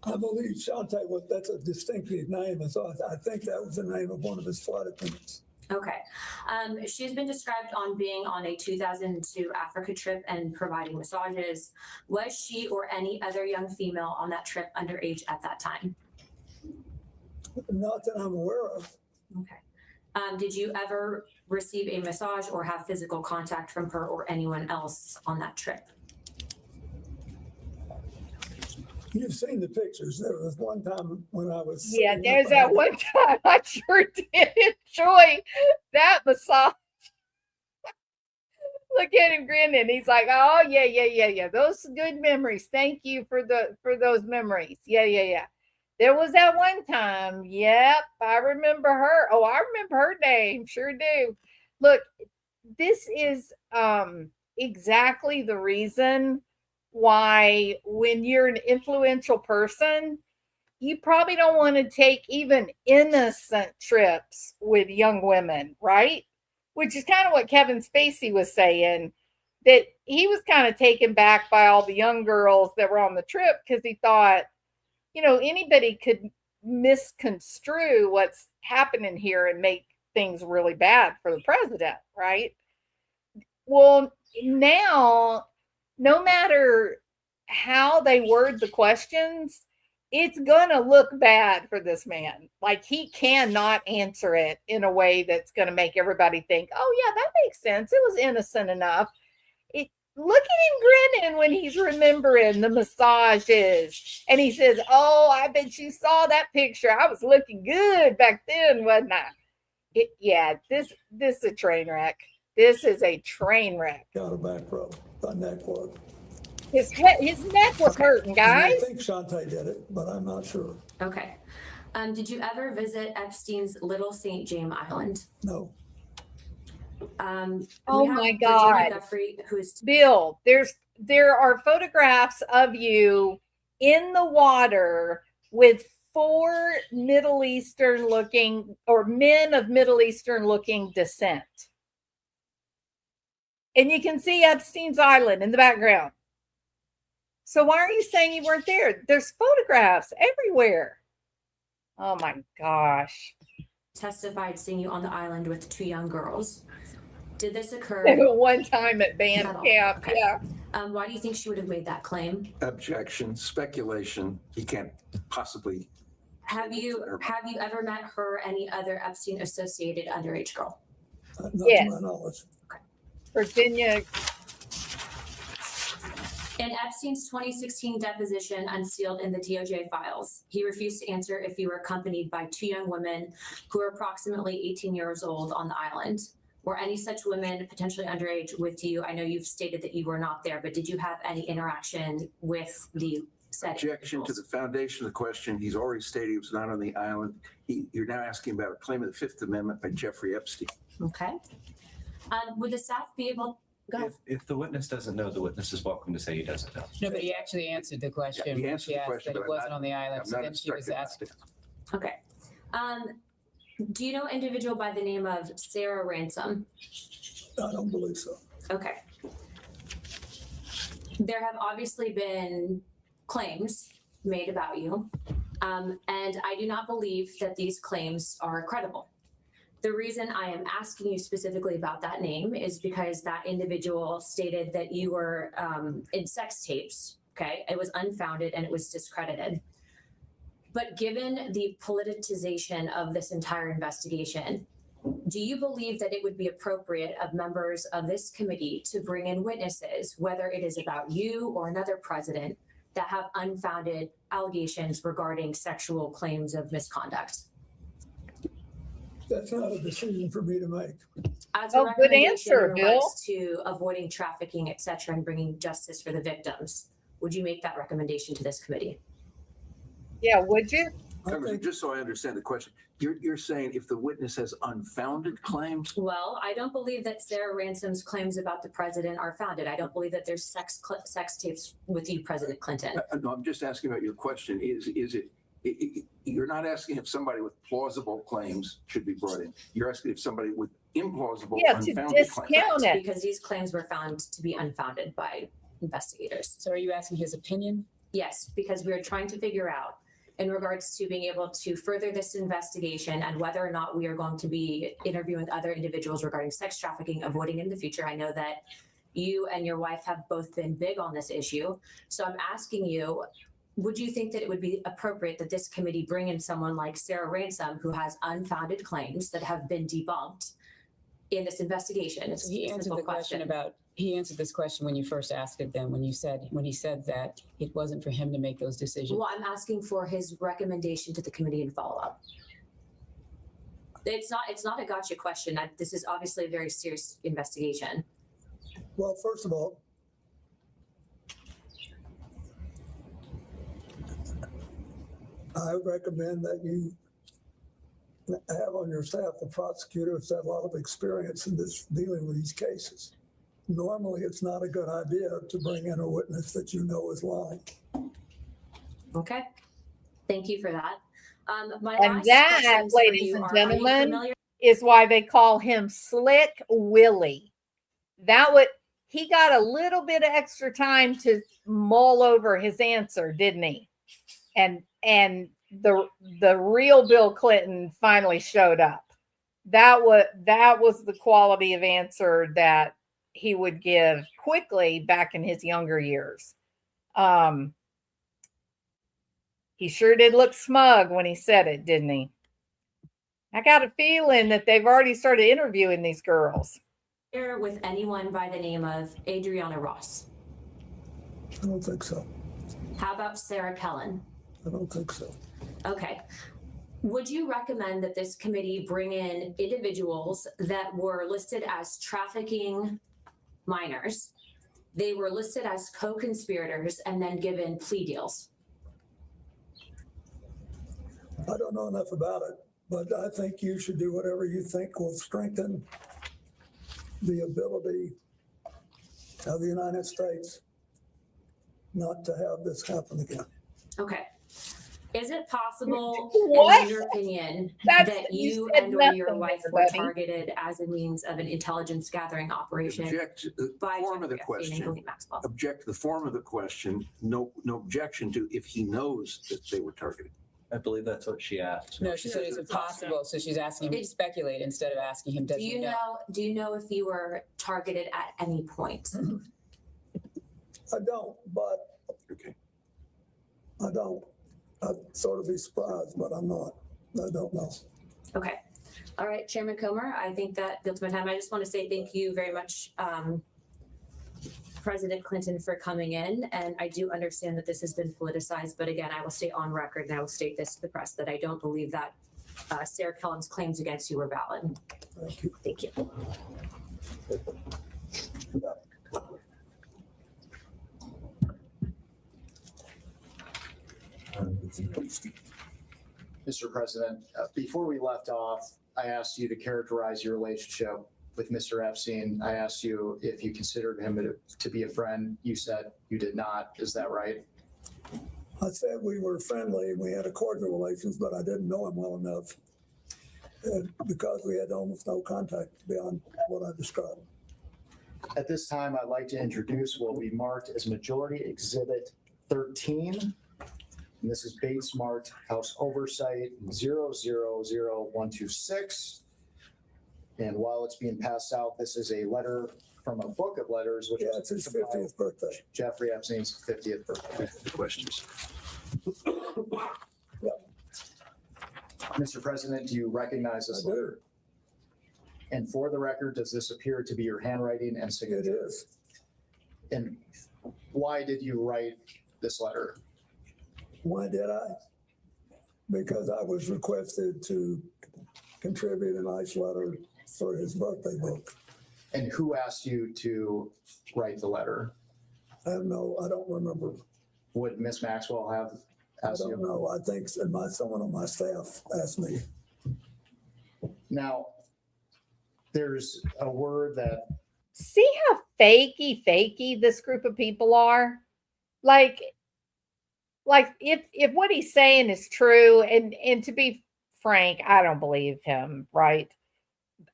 I believe Shantae that's a distinctive name, and so I think that was the name of one of his flight attendants. Okay. She's been described on being on a 2002 Africa trip and providing massages. Was she or any other young female on that trip underage at that time? Not that I'm aware of. Okay. Did you ever receive a massage or have physical contact from her or anyone else on that trip? You've seen the pictures. There was one time when I was. Yeah, sitting there's up that and- one time I sure did enjoy that massage. Look at him grinning. He's like, "Oh yeah. Those good memories. Thank you for those memories. Yeah. There was that one time. Yep, I remember her. Oh, I remember her name. Sure do. Look, this is exactly the reason why when you're an influential person, you probably don't want to take even innocent trips with young women, right? Which is kind of what Kevin Spacey was saying, that he was kind of taken back by all the young girls that were on the trip because he thought, anybody could misconstrue what's happening here and make things really bad for the president, right? Well, now, no matter how they word the questions, it's going to look bad for this man. Like, he cannot answer it in a way that's going to make everybody think, oh, yeah, that makes sense. It was innocent enough. Look at him grinning when he's remembering the massages. And he says, oh, I bet you saw that picture. I was looking good back then, wasn't I? This is a train wreck. This is a train wreck. Got a back rub, a neck work. His neck was hurting, And I guys. think Shantae did it, but I'm not sure. Okay. Did you ever visit Epstein's Little St. James Island? No. Oh We have my Virginia God. Guthrie, who is Bill, there are photographs of you in the water with 4 Middle Eastern looking, or men of Middle Eastern looking descent. And you can see Epstein's Island in the background. So why are you saying you weren't there? There's photographs everywhere. Oh my gosh. testified seeing you on the island with 2 young girls. Did this occur? One time at band At all. camp, Okay. yeah. Why do you think she would have made that claim? Objection, speculation. He can't possibly. Have you ever met her or any other Epstein associated underage girl? Not Yes. to my knowledge. Virginia. In Epstein's 2016 deposition unsealed in the DOJ files, he refused to answer if you were accompanied by 2 young women who were approximately 18 years old on the island. Were any such women potentially underage with you? I know you've stated that you were not there, but did you have any interaction with the said Objection to individuals? the foundation of the question. He's already stated he was not on the island. You're now asking about a claim of the Fifth Amendment by Jeffrey Epstein. Okay. Would the staff be able? Go ahead. If the witness doesn't know, the witness is welcome to say he doesn't know. No, but he actually answered the question. Yeah, he when answered she the asked question, that it but I'm wasn't not- on the island. I'm So not then she was instructed asked. about it. Okay. Do you know an individual by the name of Sarah Ransom? I don't believe so. Okay. There have obviously been claims made about you, and I do not believe that these claims are credible. The reason I am asking you specifically about that name is because that individual stated that you were in sex tapes. Okay, it was unfounded and it was discredited. But given the politicization of this entire investigation, do you believe that it would be appropriate of members of this committee to bring in witnesses, whether it is about you or another president, that have unfounded allegations regarding sexual claims of misconduct? That's not a decision for me to make. As a Oh, good recommendation answer, in Bill. regards to avoiding trafficking, et cetera, and bringing justice for the victims, would you make that recommendation to this committee? Yeah, would you? I Congressman, think just so I understand the question, you're saying if the witness has unfounded claims? Well, I don't believe that Sarah Ransom's claims about the president are founded. I don't believe that there's sex tapes with you, President Clinton. No, I'm just asking about your question. Is it, you're not asking if somebody with plausible claims should be brought in. You're asking if somebody with implausible, Yeah, to unfounded discount claims. Count it. Because these claims were found to be unfounded by investigators. So are you asking his opinion? Yes, because we are trying to figure out in regards to being able to further this investigation and whether or not we are going to be interviewing other individuals regarding sex trafficking, avoiding in the future. I know that you and your wife have both been big on this issue. So I'm asking you, would you think that it would be appropriate that this committee bring in someone like Sarah Ransom, who has unfounded claims that have been debunked in this investigation? It's He a answered simple the question about, he answered this question when you first asked it then, when he said that it wasn't for him to make those decisions. Well, I'm asking for his recommendation to the committee and follow up. It's not a gotcha question. This is obviously a very serious investigation. Well, first of all, I recommend that you have on your staff a prosecutor who's had a lot of experience in this dealing with these cases. Normally, it's not a good idea to bring in a witness that you know is lying. Okay. Thank you for that. My And last that, questions for ladies you and are you gentlemen, familiar? is why they call him Slick Willie. He got a little bit of extra time to mull over his answer, didn't he? And the real Bill Clinton finally showed up. That was the quality of answer that he would give quickly back in his younger years. He sure did look smug when he said it, didn't he? I got a feeling that they've already started interviewing these girls. With anyone by the name of Adriana Ross? I don't think so. How about Sarah Kellen? I don't think so. Okay. Would you recommend that this committee bring in individuals that were listed as trafficking minors? They were listed as co-conspirators and then given plea deals. I don't know enough about it, but I think you should do whatever you think will strengthen the ability of the United States not to have this happen again. Okay. Is it possible, What? in your opinion, That's, that you you said and or your nothing wife there, were buddy. targeted as a means of an intelligence gathering operation Object to the by form of the Jeffrey Epstein and question. Ghislaine Maxwell? Object to the form of the question. No objection to if he knows that they were targeted. I believe that's what she asked. No, she said, is it possible? So she's asking him to speculate instead of asking him, does Do he you know? do you know if you were targeted at any point? I don't, but Okay. I don't. I'd sort of be surprised, but I'm not. I don't know. Okay. All right, Chairman Comer, I think that builds my time. I just want to say thank you very much, President Clinton, for coming in. And I do understand that this has been politicized, but again, I will state on record and I will state this to the press that I don't believe that Sarah Kellen's claims against you were valid. Thank you. Thank you. Mr. President, before we left off, I asked you to characterize your relationship with Mr. Epstein. I asked you if you considered him to be a friend. You said you did not. Is that right? I said we were friendly and we had a cordial relations, but I didn't know him well enough because we had almost no contact beyond what I described. At this time, I'd like to introduce what we marked as Majority Exhibit 13. And this is base marked House Oversight 000126. And while it's being passed out, this is a letter from a book of letters, which Yeah, it's his 50th birthday. Jeffrey Epstein's 50th birthday. The questions. Mr. President, do you recognize this I do. letter? And for the record, does this appear to be your handwriting and It signature? is. And why did you write this letter? Why did I? Because I was requested to contribute a nice letter for his birthday book. And who asked you to write the letter? I don't remember. Would Miss Maxwell have I asked don't you? know. I think someone on my staff asked me. Now, there's a word that See how fakey this group of people are? Like if what he's saying is true, and to be frank, I don't believe him, right?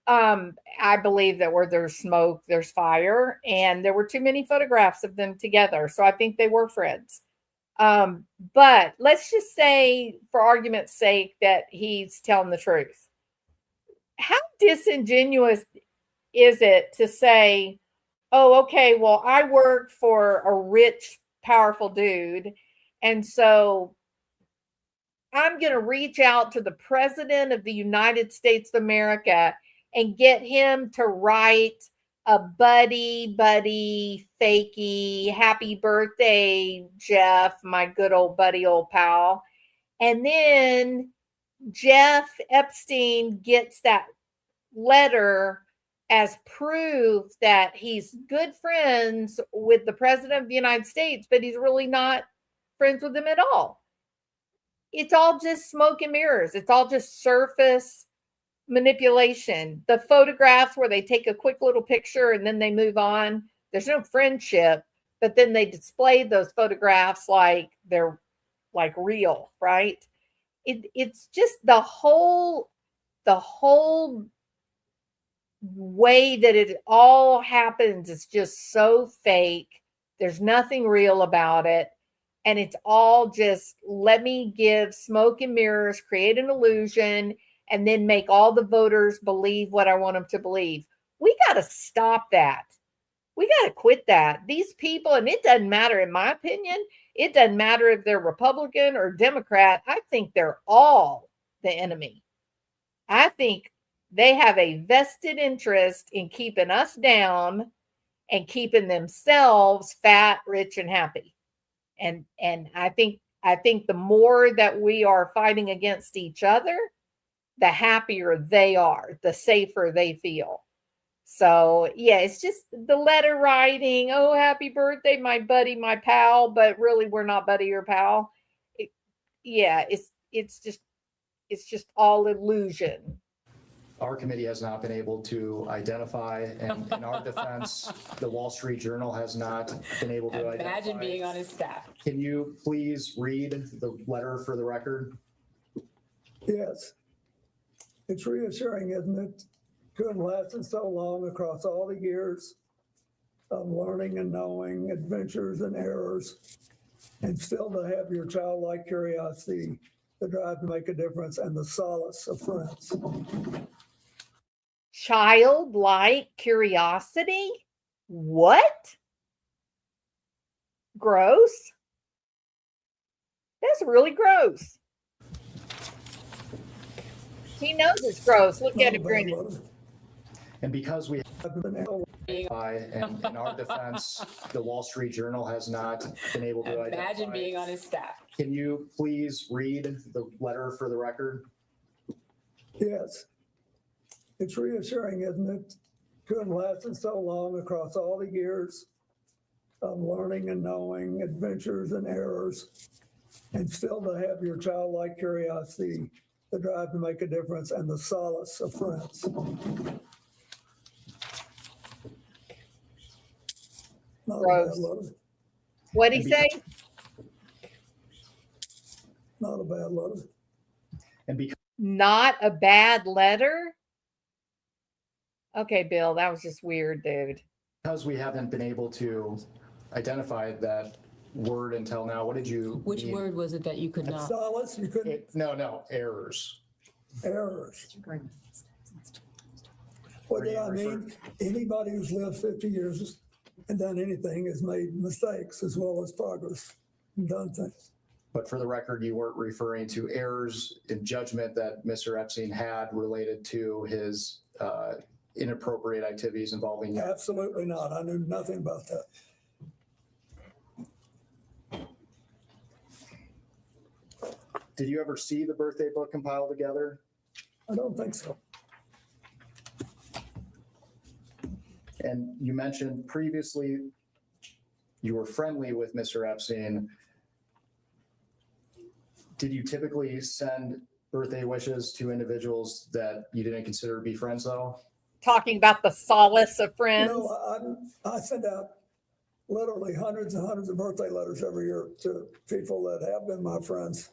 I believe that where there's smoke, there's fire, and there were too many photographs of them together. So I think they were friends. But let's just say, for argument's sake, that he's telling the truth. How disingenuous is it to say, oh, okay, well, I work for a rich, powerful dude, and so I'm going to reach out to the President of the United States of America and get him to write a buddy, fakey, happy birthday, Jeff, my good old buddy, old pal. And then Jeff Epstein gets that letter as proof that he's good friends with the President of the United States, but he's really not friends with him at all. it's all just smoke and mirrors. It's all just surface manipulation. The photographs where they take a quick little picture and then they move on, there's no friendship, but then they display those photographs like they're like real, right? It's just the whole way that it all happens is just so fake. There's nothing real about it. And it's all just let me give smoke and mirrors, create an illusion, and then make all the voters believe what I want them to believe. We got to stop that. We got to quit that. These people, and it doesn't matter, in my opinion, it doesn't matter if they're Republican or Democrat. I think they're all the enemy. I think they have a vested interest in keeping us down and keeping themselves fat, rich, and happy. And I think the more that we are fighting against each other, the happier they are, the safer they feel. So yeah, it's just the letter writing. Oh, happy birthday, my buddy, my pal. But really, we're not buddy or pal. It's just all illusion. Our committee has not been able to identify, and in our defense, the Wall Street Journal has not been able to identify. Imagine being on his staff. Can you please read the letter for the record? Yes. It's reassuring, isn't it, to have lasted so long across all the years of learning and knowing, adventures and errors, and still to have your childlike curiosity, the drive to make a difference, and the solace of friends. Childlike curiosity? What? Gross. That's really gross. He knows it's gross. Look at him grinning. And because we I've been able and in our defense, the Wall Street Journal has not been able to identify. Imagine being on his staff. Can you please read the letter for the record? Yes. It's reassuring, isn't it, to have lasted so long across all the years of learning and knowing, adventures and errors, and still to have your childlike curiosity, the drive to make a difference, and the solace of friends. Not a bad Gross. letter. What'd he say? Not a bad letter. And because Not a bad letter? Okay, Bill, that was just weird, dude. we haven't been able to identify that word until now, what did you Which mean? word was it that you could not? Solace, you couldn't, No, errors. errors. What did I mean? Anybody who's lived 50 years and done anything has made mistakes as well as progress and done things. But for the record, you weren't referring to errors in judgment that Mr. Epstein had related to his inappropriate activities involving. Absolutely not. I knew nothing about that. Did you ever see the birthday book compiled together? I don't think so. And you mentioned previously you were friendly with Mr. Epstein. Did you typically send birthday wishes to individuals that you didn't consider to be friends though? Talking about the solace of You friends. know, I send out literally hundreds and hundreds of birthday letters every year to people that have been my friends.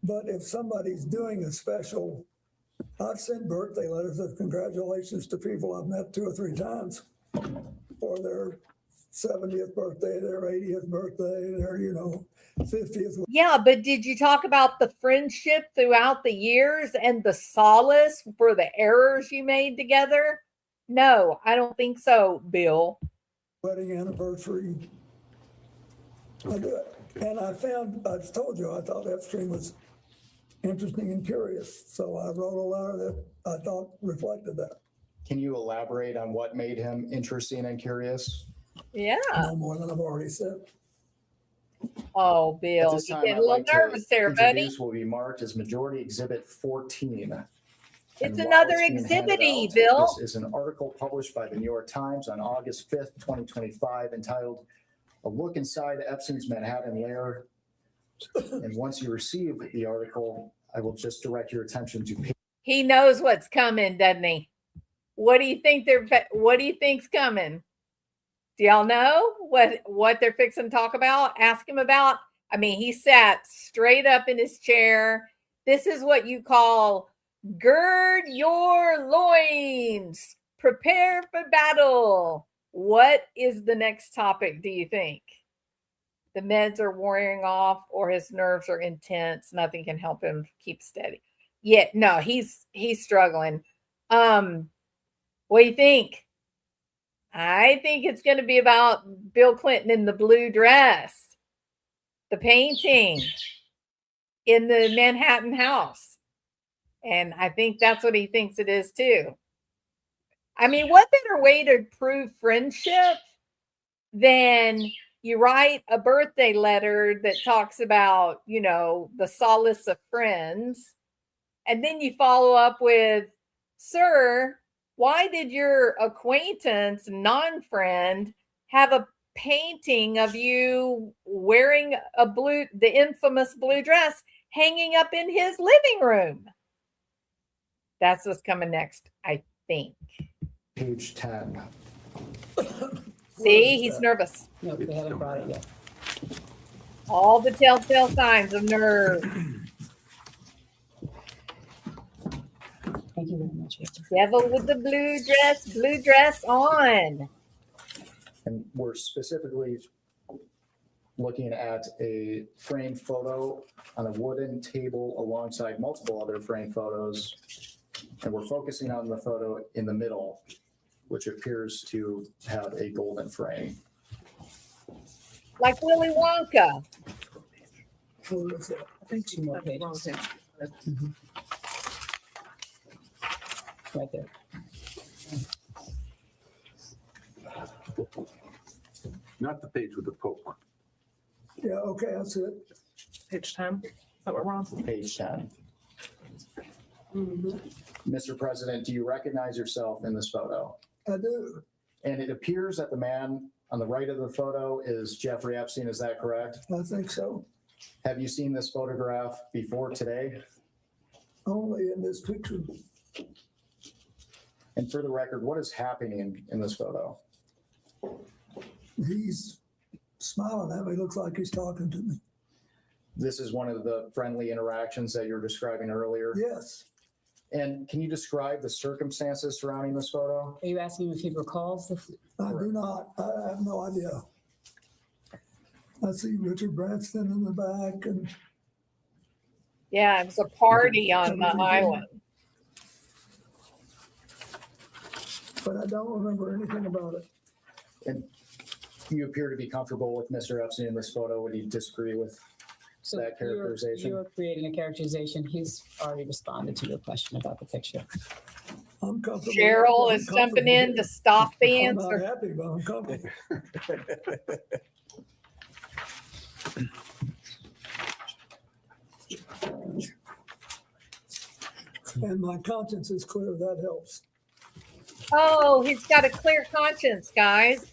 But if somebody's doing a special, I've sent birthday letters of congratulations to people I've met 2 or 3 times for their 70th birthday, their 80th birthday, their, 50th. Yeah, but did you talk about the friendship throughout the years and the solace for the errors you made together? No, I don't think so, Bill. Wedding anniversary. I do it. And I told you, I thought Epstein was interesting and curious. So I wrote a letter that I thought reflected that. Can you elaborate on what made him interesting and curious? Yeah. No more than I've already said. Oh, At Bill, this you time, get I'd a little like to nervous there, buddy. introduce will be marked as Majority Exhibit 14. And It's while another it's being handed exhibity, out, Bill. This is an article published by the New York Times on August 5th, 2025, entitled "A Look Inside Epstein's Manhattan Lair: And once you receive the article, I will just direct your attention to page He knows what's coming, doesn't he? What do you think what do you think's coming? Do y'all know what they're fixing to talk about? Ask him about. I mean, he sat straight up in his chair. This is what you call gird your loins, prepare for battle. What is the next topic, do you think? The meds are wearing off or his nerves are intense. Nothing can help him keep steady. Yeah, no, he's struggling. What do you think? I think it's going to be about Bill Clinton in the blue dress, the painting in the Manhattan house. And I think that's what he thinks it is too. I mean, what better way to prove friendship than you write a birthday letter that talks about, you know, the solace of friends. And then you follow up with, sir, why did your acquaintance, non-friend, have a painting of you wearing the infamous blue dress hanging up in his living room? That's what's coming next, I think. page 10. See, he's nervous. No, they haven't brought it yet. All the telltale signs of nerve. Thank you very much, Rachel. Devil with the blue dress on. And we're specifically looking at a framed photo on a wooden table alongside multiple other framed photos. And we're focusing on the photo in the middle, which appears to have a golden frame. Like Willy Wonka. I think 2 more pages. Mhm. Right there. Not the page with the Pope one. Yeah, okay, that's it. Page 10. Is that what we're on? Page 10. Mr. President, do you recognize yourself in this photo? I do. And it appears that the man on the right of the photo is Jeffrey Epstein, is that correct? I think so. Have you seen this photograph before today? Only in this picture. And for the record, what is happening in this photo? He's smiling at me. Looks like he's talking to me. This is one of the friendly interactions that you were describing earlier. Yes, And can you describe the circumstances surrounding this photo? Are you asking if he recalls the? I do not. I have no idea. I see Richard Branson in the back and Yeah, it was a party on the island. but I don't remember anything about it. And you appear to be comfortable with Mr. Epstein in this photo. Would you disagree with So that characterization? You're creating a characterization. He's already responded to your question about the picture. I'm comfortable. Cheryl I'm is jumping comfortable. in to stop the I'm not answer. happy, but I'm comfortable. And my conscience is clear. That helps. Oh, he's got a clear conscience, guys.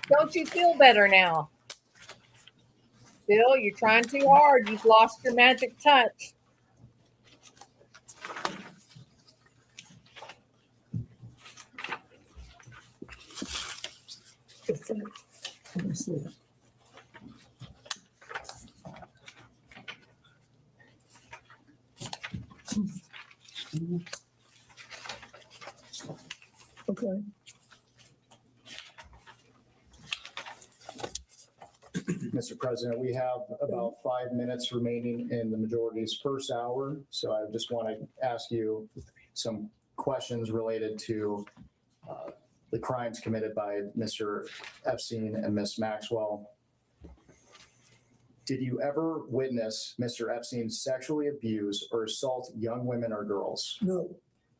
Don't you feel better now? Bill, you're trying too hard. You've lost your magic touch. Let me see it. Okay. Mr. President, we have about 5 minutes remaining in the majority's first hour. So I just want to ask you some questions related to the crimes committed by Mr. Epstein and Ms. Maxwell. Did you ever witness Mr. Epstein sexually abuse or assault young women or girls? No,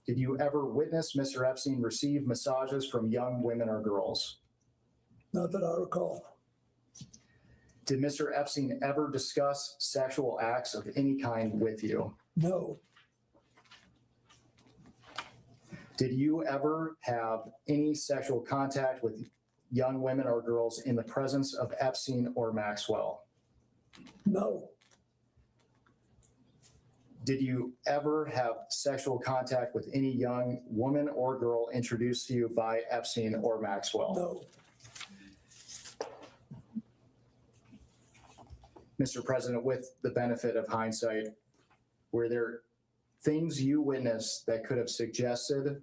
Did you ever witness Mr. Epstein receive massages from young women or girls? not that I recall. Did Mr. Epstein ever discuss sexual acts of any kind with you? No, Did you ever have any sexual contact with young women or girls in the presence of Epstein or Maxwell? no, Did you ever have sexual contact with any young woman or girl introduced to you by Epstein or Maxwell? No, Mr. President, with the benefit of hindsight, were there things you witnessed that could have suggested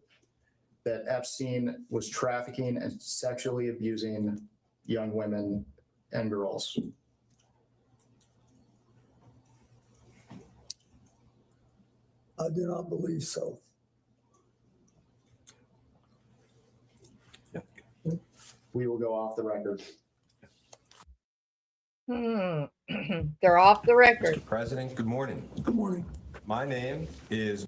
that Epstein was trafficking and sexually abusing young women and girls? I do not believe so. We will go off the record. They're off the record. Mr. President, good morning. Good morning. My name is,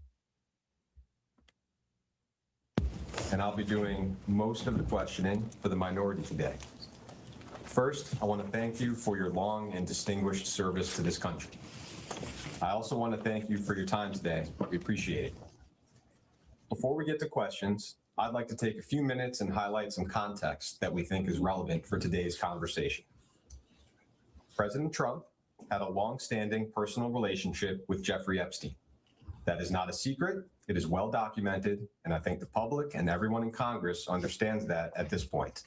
and I'll be doing most of the questioning for the minority today. First, I want to thank you for your long and distinguished service to this country. I also want to thank you for your time today. We appreciate it. Before we get to questions, I'd like to take a few minutes and highlight some context that we think is relevant for today's conversation. President Trump had a long-standing personal relationship with Jeffrey Epstein. That is not a secret. It is well documented, and I think the public and everyone in Congress understands that at this point.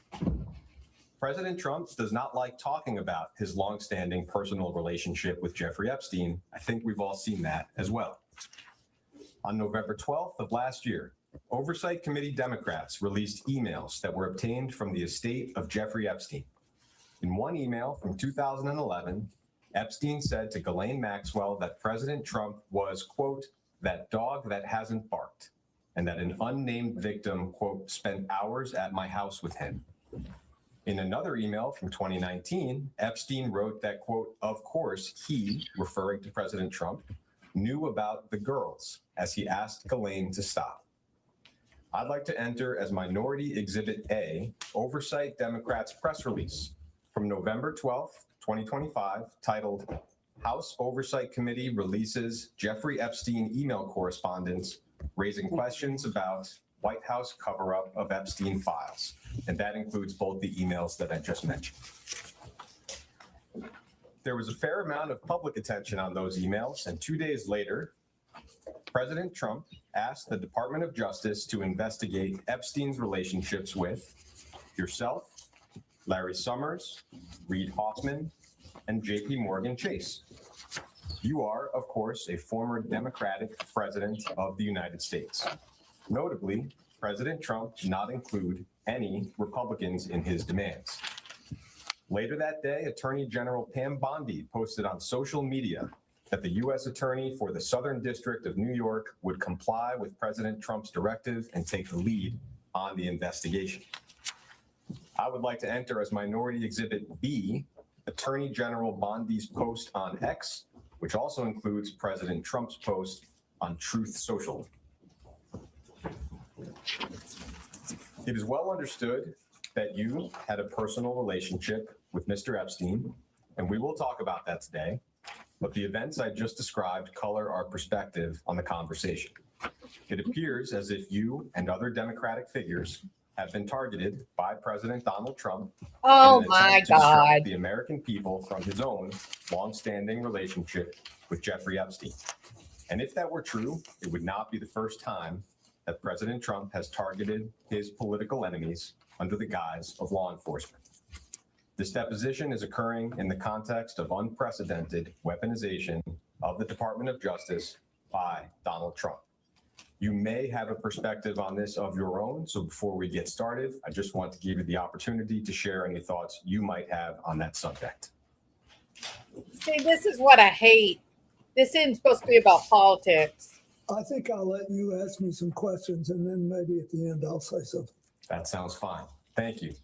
President Trump does not like talking about his long-standing personal relationship with Jeffrey Epstein. I think we've all seen that as well. On November 12th of last year, Oversight Committee Democrats released emails that were obtained from the estate of Jeffrey Epstein. In one email from 2011, Epstein said to Ghislaine Maxwell that President Trump was, quote, that dog that hasn't barked, and that an unnamed victim, quote, spent hours at my house with him. In another email from 2019, Epstein wrote that, quote, of course, he, referring to President Trump, knew about the girls as he asked Ghislaine to stop. I'd like to enter as Minority Exhibit A, Oversight Democrats press release from November 12th, 2025, titled House Oversight Committee Releases Jeffrey Epstein Email Correspondence Raising Questions About White House Cover-Up of Epstein Files. And that includes both the emails that I just mentioned. There was a fair amount of public attention on those emails, and 2 days later, President Trump asked the Department of Justice to investigate Epstein's relationships with yourself, Larry Summers, Reid Hoffman, and JP Morgan Chase. You are, of course, a former Democratic president of the United States. Notably, President Trump did not include any Republicans in his demands. Later that day, Attorney General Pam Bondi posted on social media that the U.S. Attorney for the Southern District of New York would comply with President Trump's directive and take the lead on the investigation. I would like to enter as Minority Exhibit B, Attorney General Bondi's post on X, which also includes President Trump's post on Truth Social. It is well understood that you had a personal relationship with Mr. Epstein, and we will talk about that today, but the events I just described color our perspective on the conversation. It appears as if you and other Democratic figures have been targeted by President Donald Trump. Oh in an my attempt to distract God. the American people from his own longstanding relationship with Jeffrey Epstein. And if that were true, it would not be the first time that President Trump has targeted his political enemies under the guise of law enforcement. This deposition is occurring in the context of unprecedented weaponization of the Department of Justice by Donald Trump. You may have a perspective on this of your own, so before we get started, I just want to give you the opportunity to share any thoughts you might have on that subject. See, this is what I hate. This isn't supposed to be about politics. I think I'll let you ask me some questions and then maybe at the end I'll say something. That sounds fine. Thank you.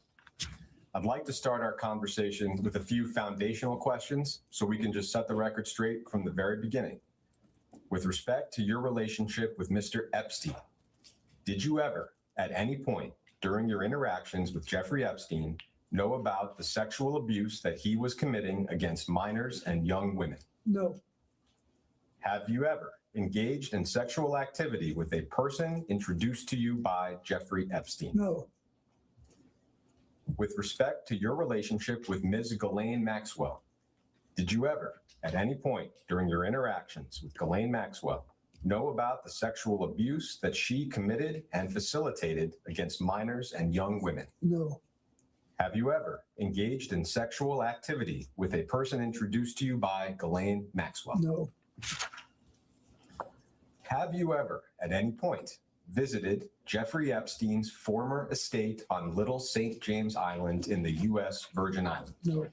I'd like to start our conversation with a few foundational questions so we can just set the record straight from the very beginning. With respect to your relationship with Mr. Epstein, did you ever, at any point during your interactions with Jeffrey Epstein, know about the sexual abuse that he was committing against minors and young women? No, Have you ever engaged in sexual activity with a person introduced to you by Jeffrey Epstein? no, With respect to your relationship with Ms. Ghislaine Maxwell, Did you ever, at any point during your interactions with Ghislaine Maxwell, know about the sexual abuse that she committed and facilitated against minors and young women? No, Have you ever engaged in sexual activity with a person introduced to you by Ghislaine Maxwell? no, Have you ever, at any point, visited Jeffrey Epstein's former estate on Little St. James Island in the U.S. Virgin Islands? no,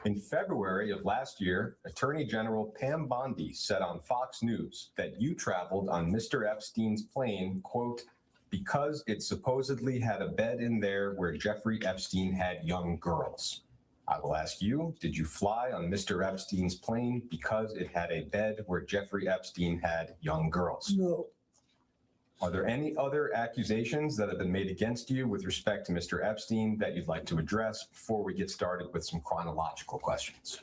In February of last year, Attorney General Pam Bondi said on Fox News that you traveled on Mr. Epstein's plane, quote, because it supposedly had a bed in there where Jeffrey Epstein had young girls. I will ask you, did you fly on Mr. Epstein's plane because it had a bed where Jeffrey Epstein had young girls? no. Are there any other accusations that have been made against you with respect to Mr. Epstein that you'd like to address before we get started with some chronological questions?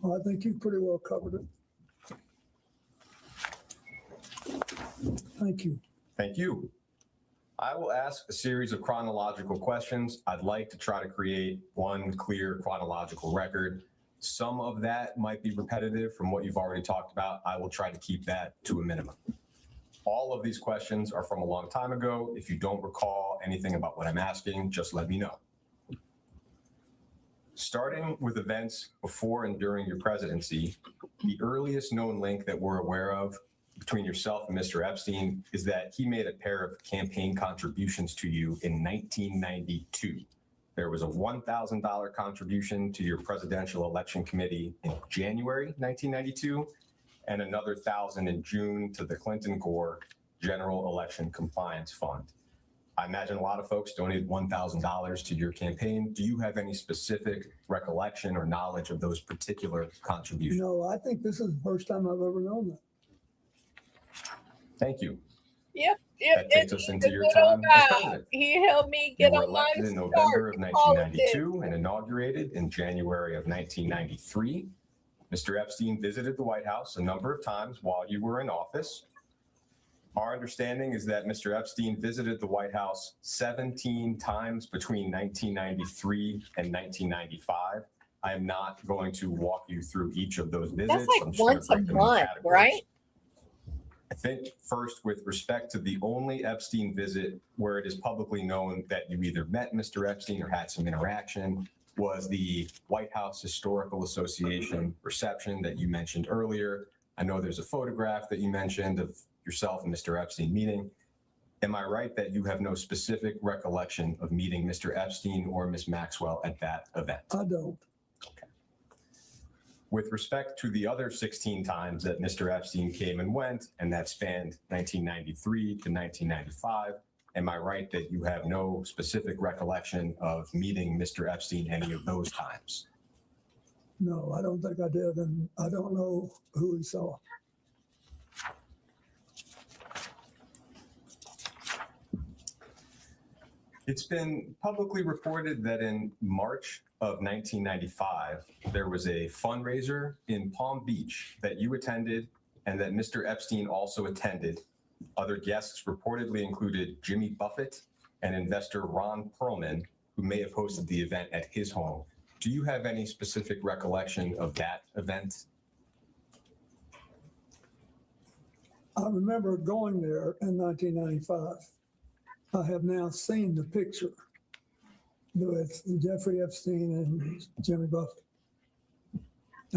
Well, I think you pretty well covered it. Thank you. Thank you. I will ask a series of chronological questions. I'd like to try to create one clear chronological record. Some of that might be repetitive from what you've already talked about. I will try to keep that to a minimum. All of these questions are from a long time ago. If you don't recall anything about what I'm asking, just let me know. Starting with events before and during your presidency, the earliest known link that we're aware of between yourself and Mr. Epstein is that he made a pair of campaign contributions to you in 1992. There was a $1,000 contribution to your presidential election committee in January 1992, and another $1,000 in June to the Clinton-Gore General Election Compliance Fund. I imagine a lot of folks donated $1,000 to your campaign. Do you have any specific recollection or knowledge of those particular contributions? No, I think this is the first time I've ever known that. Thank you. Yep. That takes us into your Good old time as guy. president. He helped me You get were on my elected in start November of in politics. 1992 and inaugurated in January of 1993. Mr. Epstein visited the White House a number of times while you were in office. Our understanding is that Mr. Epstein visited the White House 17 times between 1993 and 1995. I am not going to walk you through each of those visits. That's like I'm just gonna once a break them into month, categories. right? I think first, with respect to the only Epstein visit where it is publicly known that you either met Mr. Epstein or had some interaction, was the White House Historical Association reception that you mentioned earlier. I know there's a photograph that you mentioned of yourself and Mr. Epstein meeting. Am I right that you have no specific recollection of meeting Mr. Epstein or Ms. Maxwell at that event? I don't. With respect to the other 16 times that Mr. Epstein came and went, and that spanned 1993 to 1995, am I right that you have no specific recollection of meeting Mr. Epstein any of those times? No, I don't think I did, and I don't know who he saw. It's been publicly reported that in March of 1995, there was a fundraiser in Palm Beach that you attended and that Mr. Epstein also attended. Other guests reportedly included Jimmy Buffett and investor Ron Perlman, who may have hosted the event at his home. Do you have any specific recollection of that event? I remember going there in 1995. I have now seen the picture with Jeffrey Epstein and Jimmy Buffett.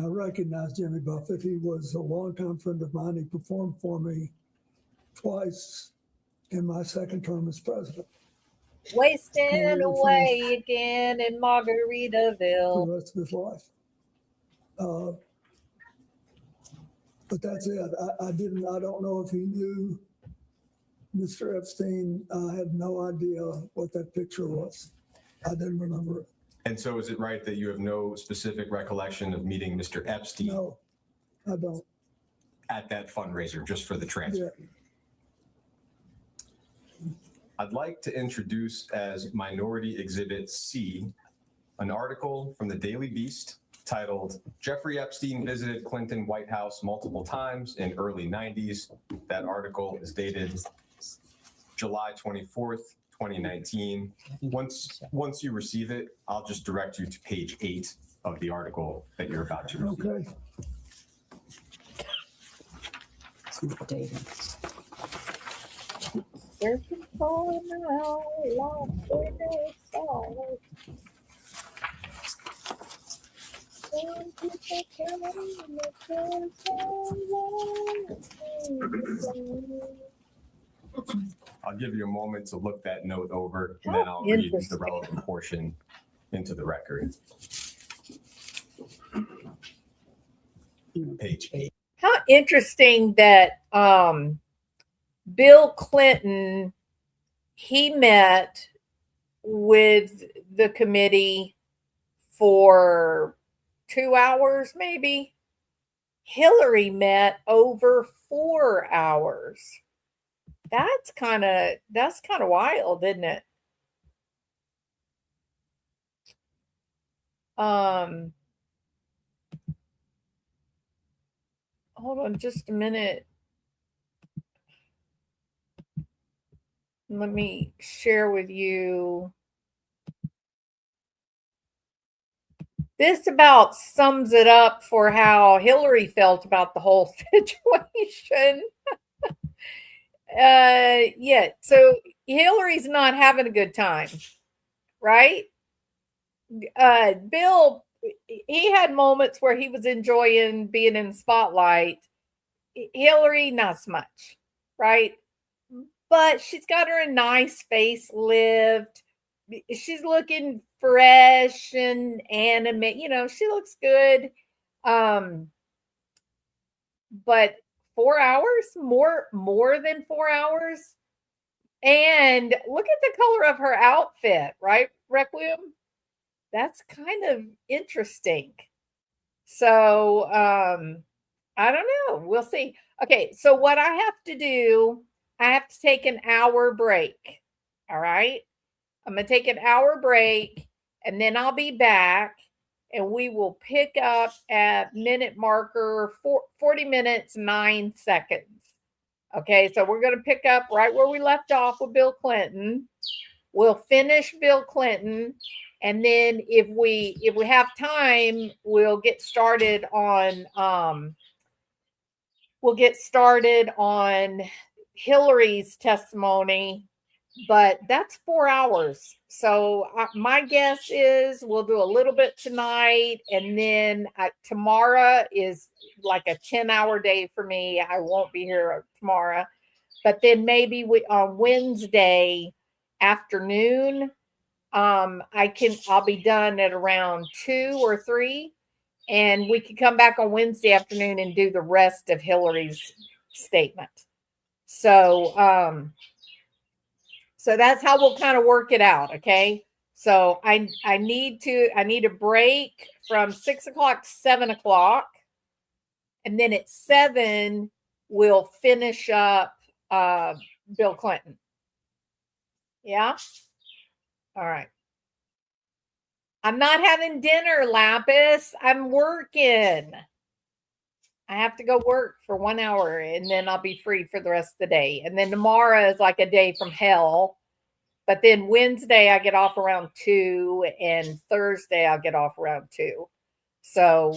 I recognize Jimmy Buffett. He was a longtime friend of mine. He performed for me twice in my second term as president. Wasting away again in For Margaritaville. the rest of his life. But that's it. I don't know if he knew Mr. Epstein. I had no idea what that picture was. I didn't remember it. And so is it right that you have no specific recollection of meeting Mr. Epstein No, I don't. at that fundraiser, just for the transfer? Yeah. I'd like to introduce as Minority Exhibit C, an article from the Daily Beast titled, "Jeffrey Epstein Visited Clinton White House Multiple Times in Early 90s." That article is dated July 24th, 2019. Once you receive it, I'll just direct you to page 8 of the article that you're about to receive. Okay. See what date it is. Searching for now, lost in the stars. Some people telling me there's someone. I'll give you a moment to look that note over, and then I'll read the Interesting. relevant portion into the record. Page 8. How interesting that Bill Clinton, he met with the committee for 2 hours, maybe. Hillary met over 4 hours. That's kind of wild, isn't it? Hold on just a minute. Let me share with you. This about sums it up for how Hillary felt about the whole situation. Yeah, so Hillary's not having a good time, right? Bill, he had moments where he was enjoying being in the spotlight. Hillary, not so much, right? But she's got her a nice facelift. She's looking fresh and animate. You know, she looks good. But 4 hours, more than 4 hours. And look at the color of her outfit, right, Requiem? That's kind of interesting. So, I don't know. We'll see. Okay, so what I have to do, I have to take an hour break. All right. I'm going to take an hour break and then I'll be back and we will pick up at minute marker 40 minutes, 9 seconds. Okay, so we're going to pick up right where we left off with Bill Clinton. We'll finish Bill Clinton. And then if we have time, we'll get started on Hillary's testimony, but that's 4 hours. So my guess is we'll do a little bit tonight, and then tomorrow is like a 10-hour day for me. I won't be here tomorrow, but then maybe on Wednesday afternoon, I'll be done at around 2 or 3, and we can come back on Wednesday afternoon and do the rest of Hillary's statement. So that's how we'll kind of work it out. Okay. So I need a break from 6 o'clock to 7 o'clock. And then at 7, we'll finish up Bill Clinton. Yeah. All right. I'm not having dinner, Lapis. I'm working. I have to go work for 1 hour and then I'll be free for the rest of the day. And then tomorrow is like a day from hell. But then Wednesday I get off around 2 and Thursday I'll get off around 2. So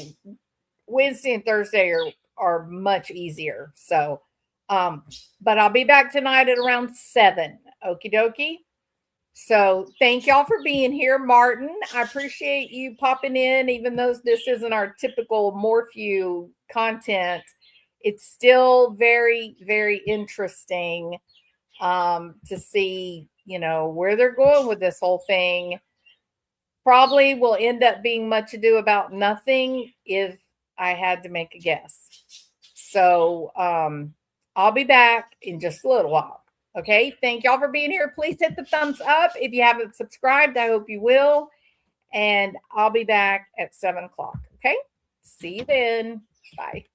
Wednesday and Thursday are much easier. So, but I'll be back tonight at around 7. Okie dokie. So thank y'all for being here. Martin, I appreciate you popping in, even though this isn't our typical Morphew content. It's still very, very interesting to see, where they're going with this whole thing. Probably will end up being much ado about nothing if I had to make a guess. So I'll be back in just a little while. Okay, thank y'all for being here. Please hit the thumbs up. If you haven't subscribed, I hope you will. And I'll be back at 7 o'clock. Okay, see you then. Bye.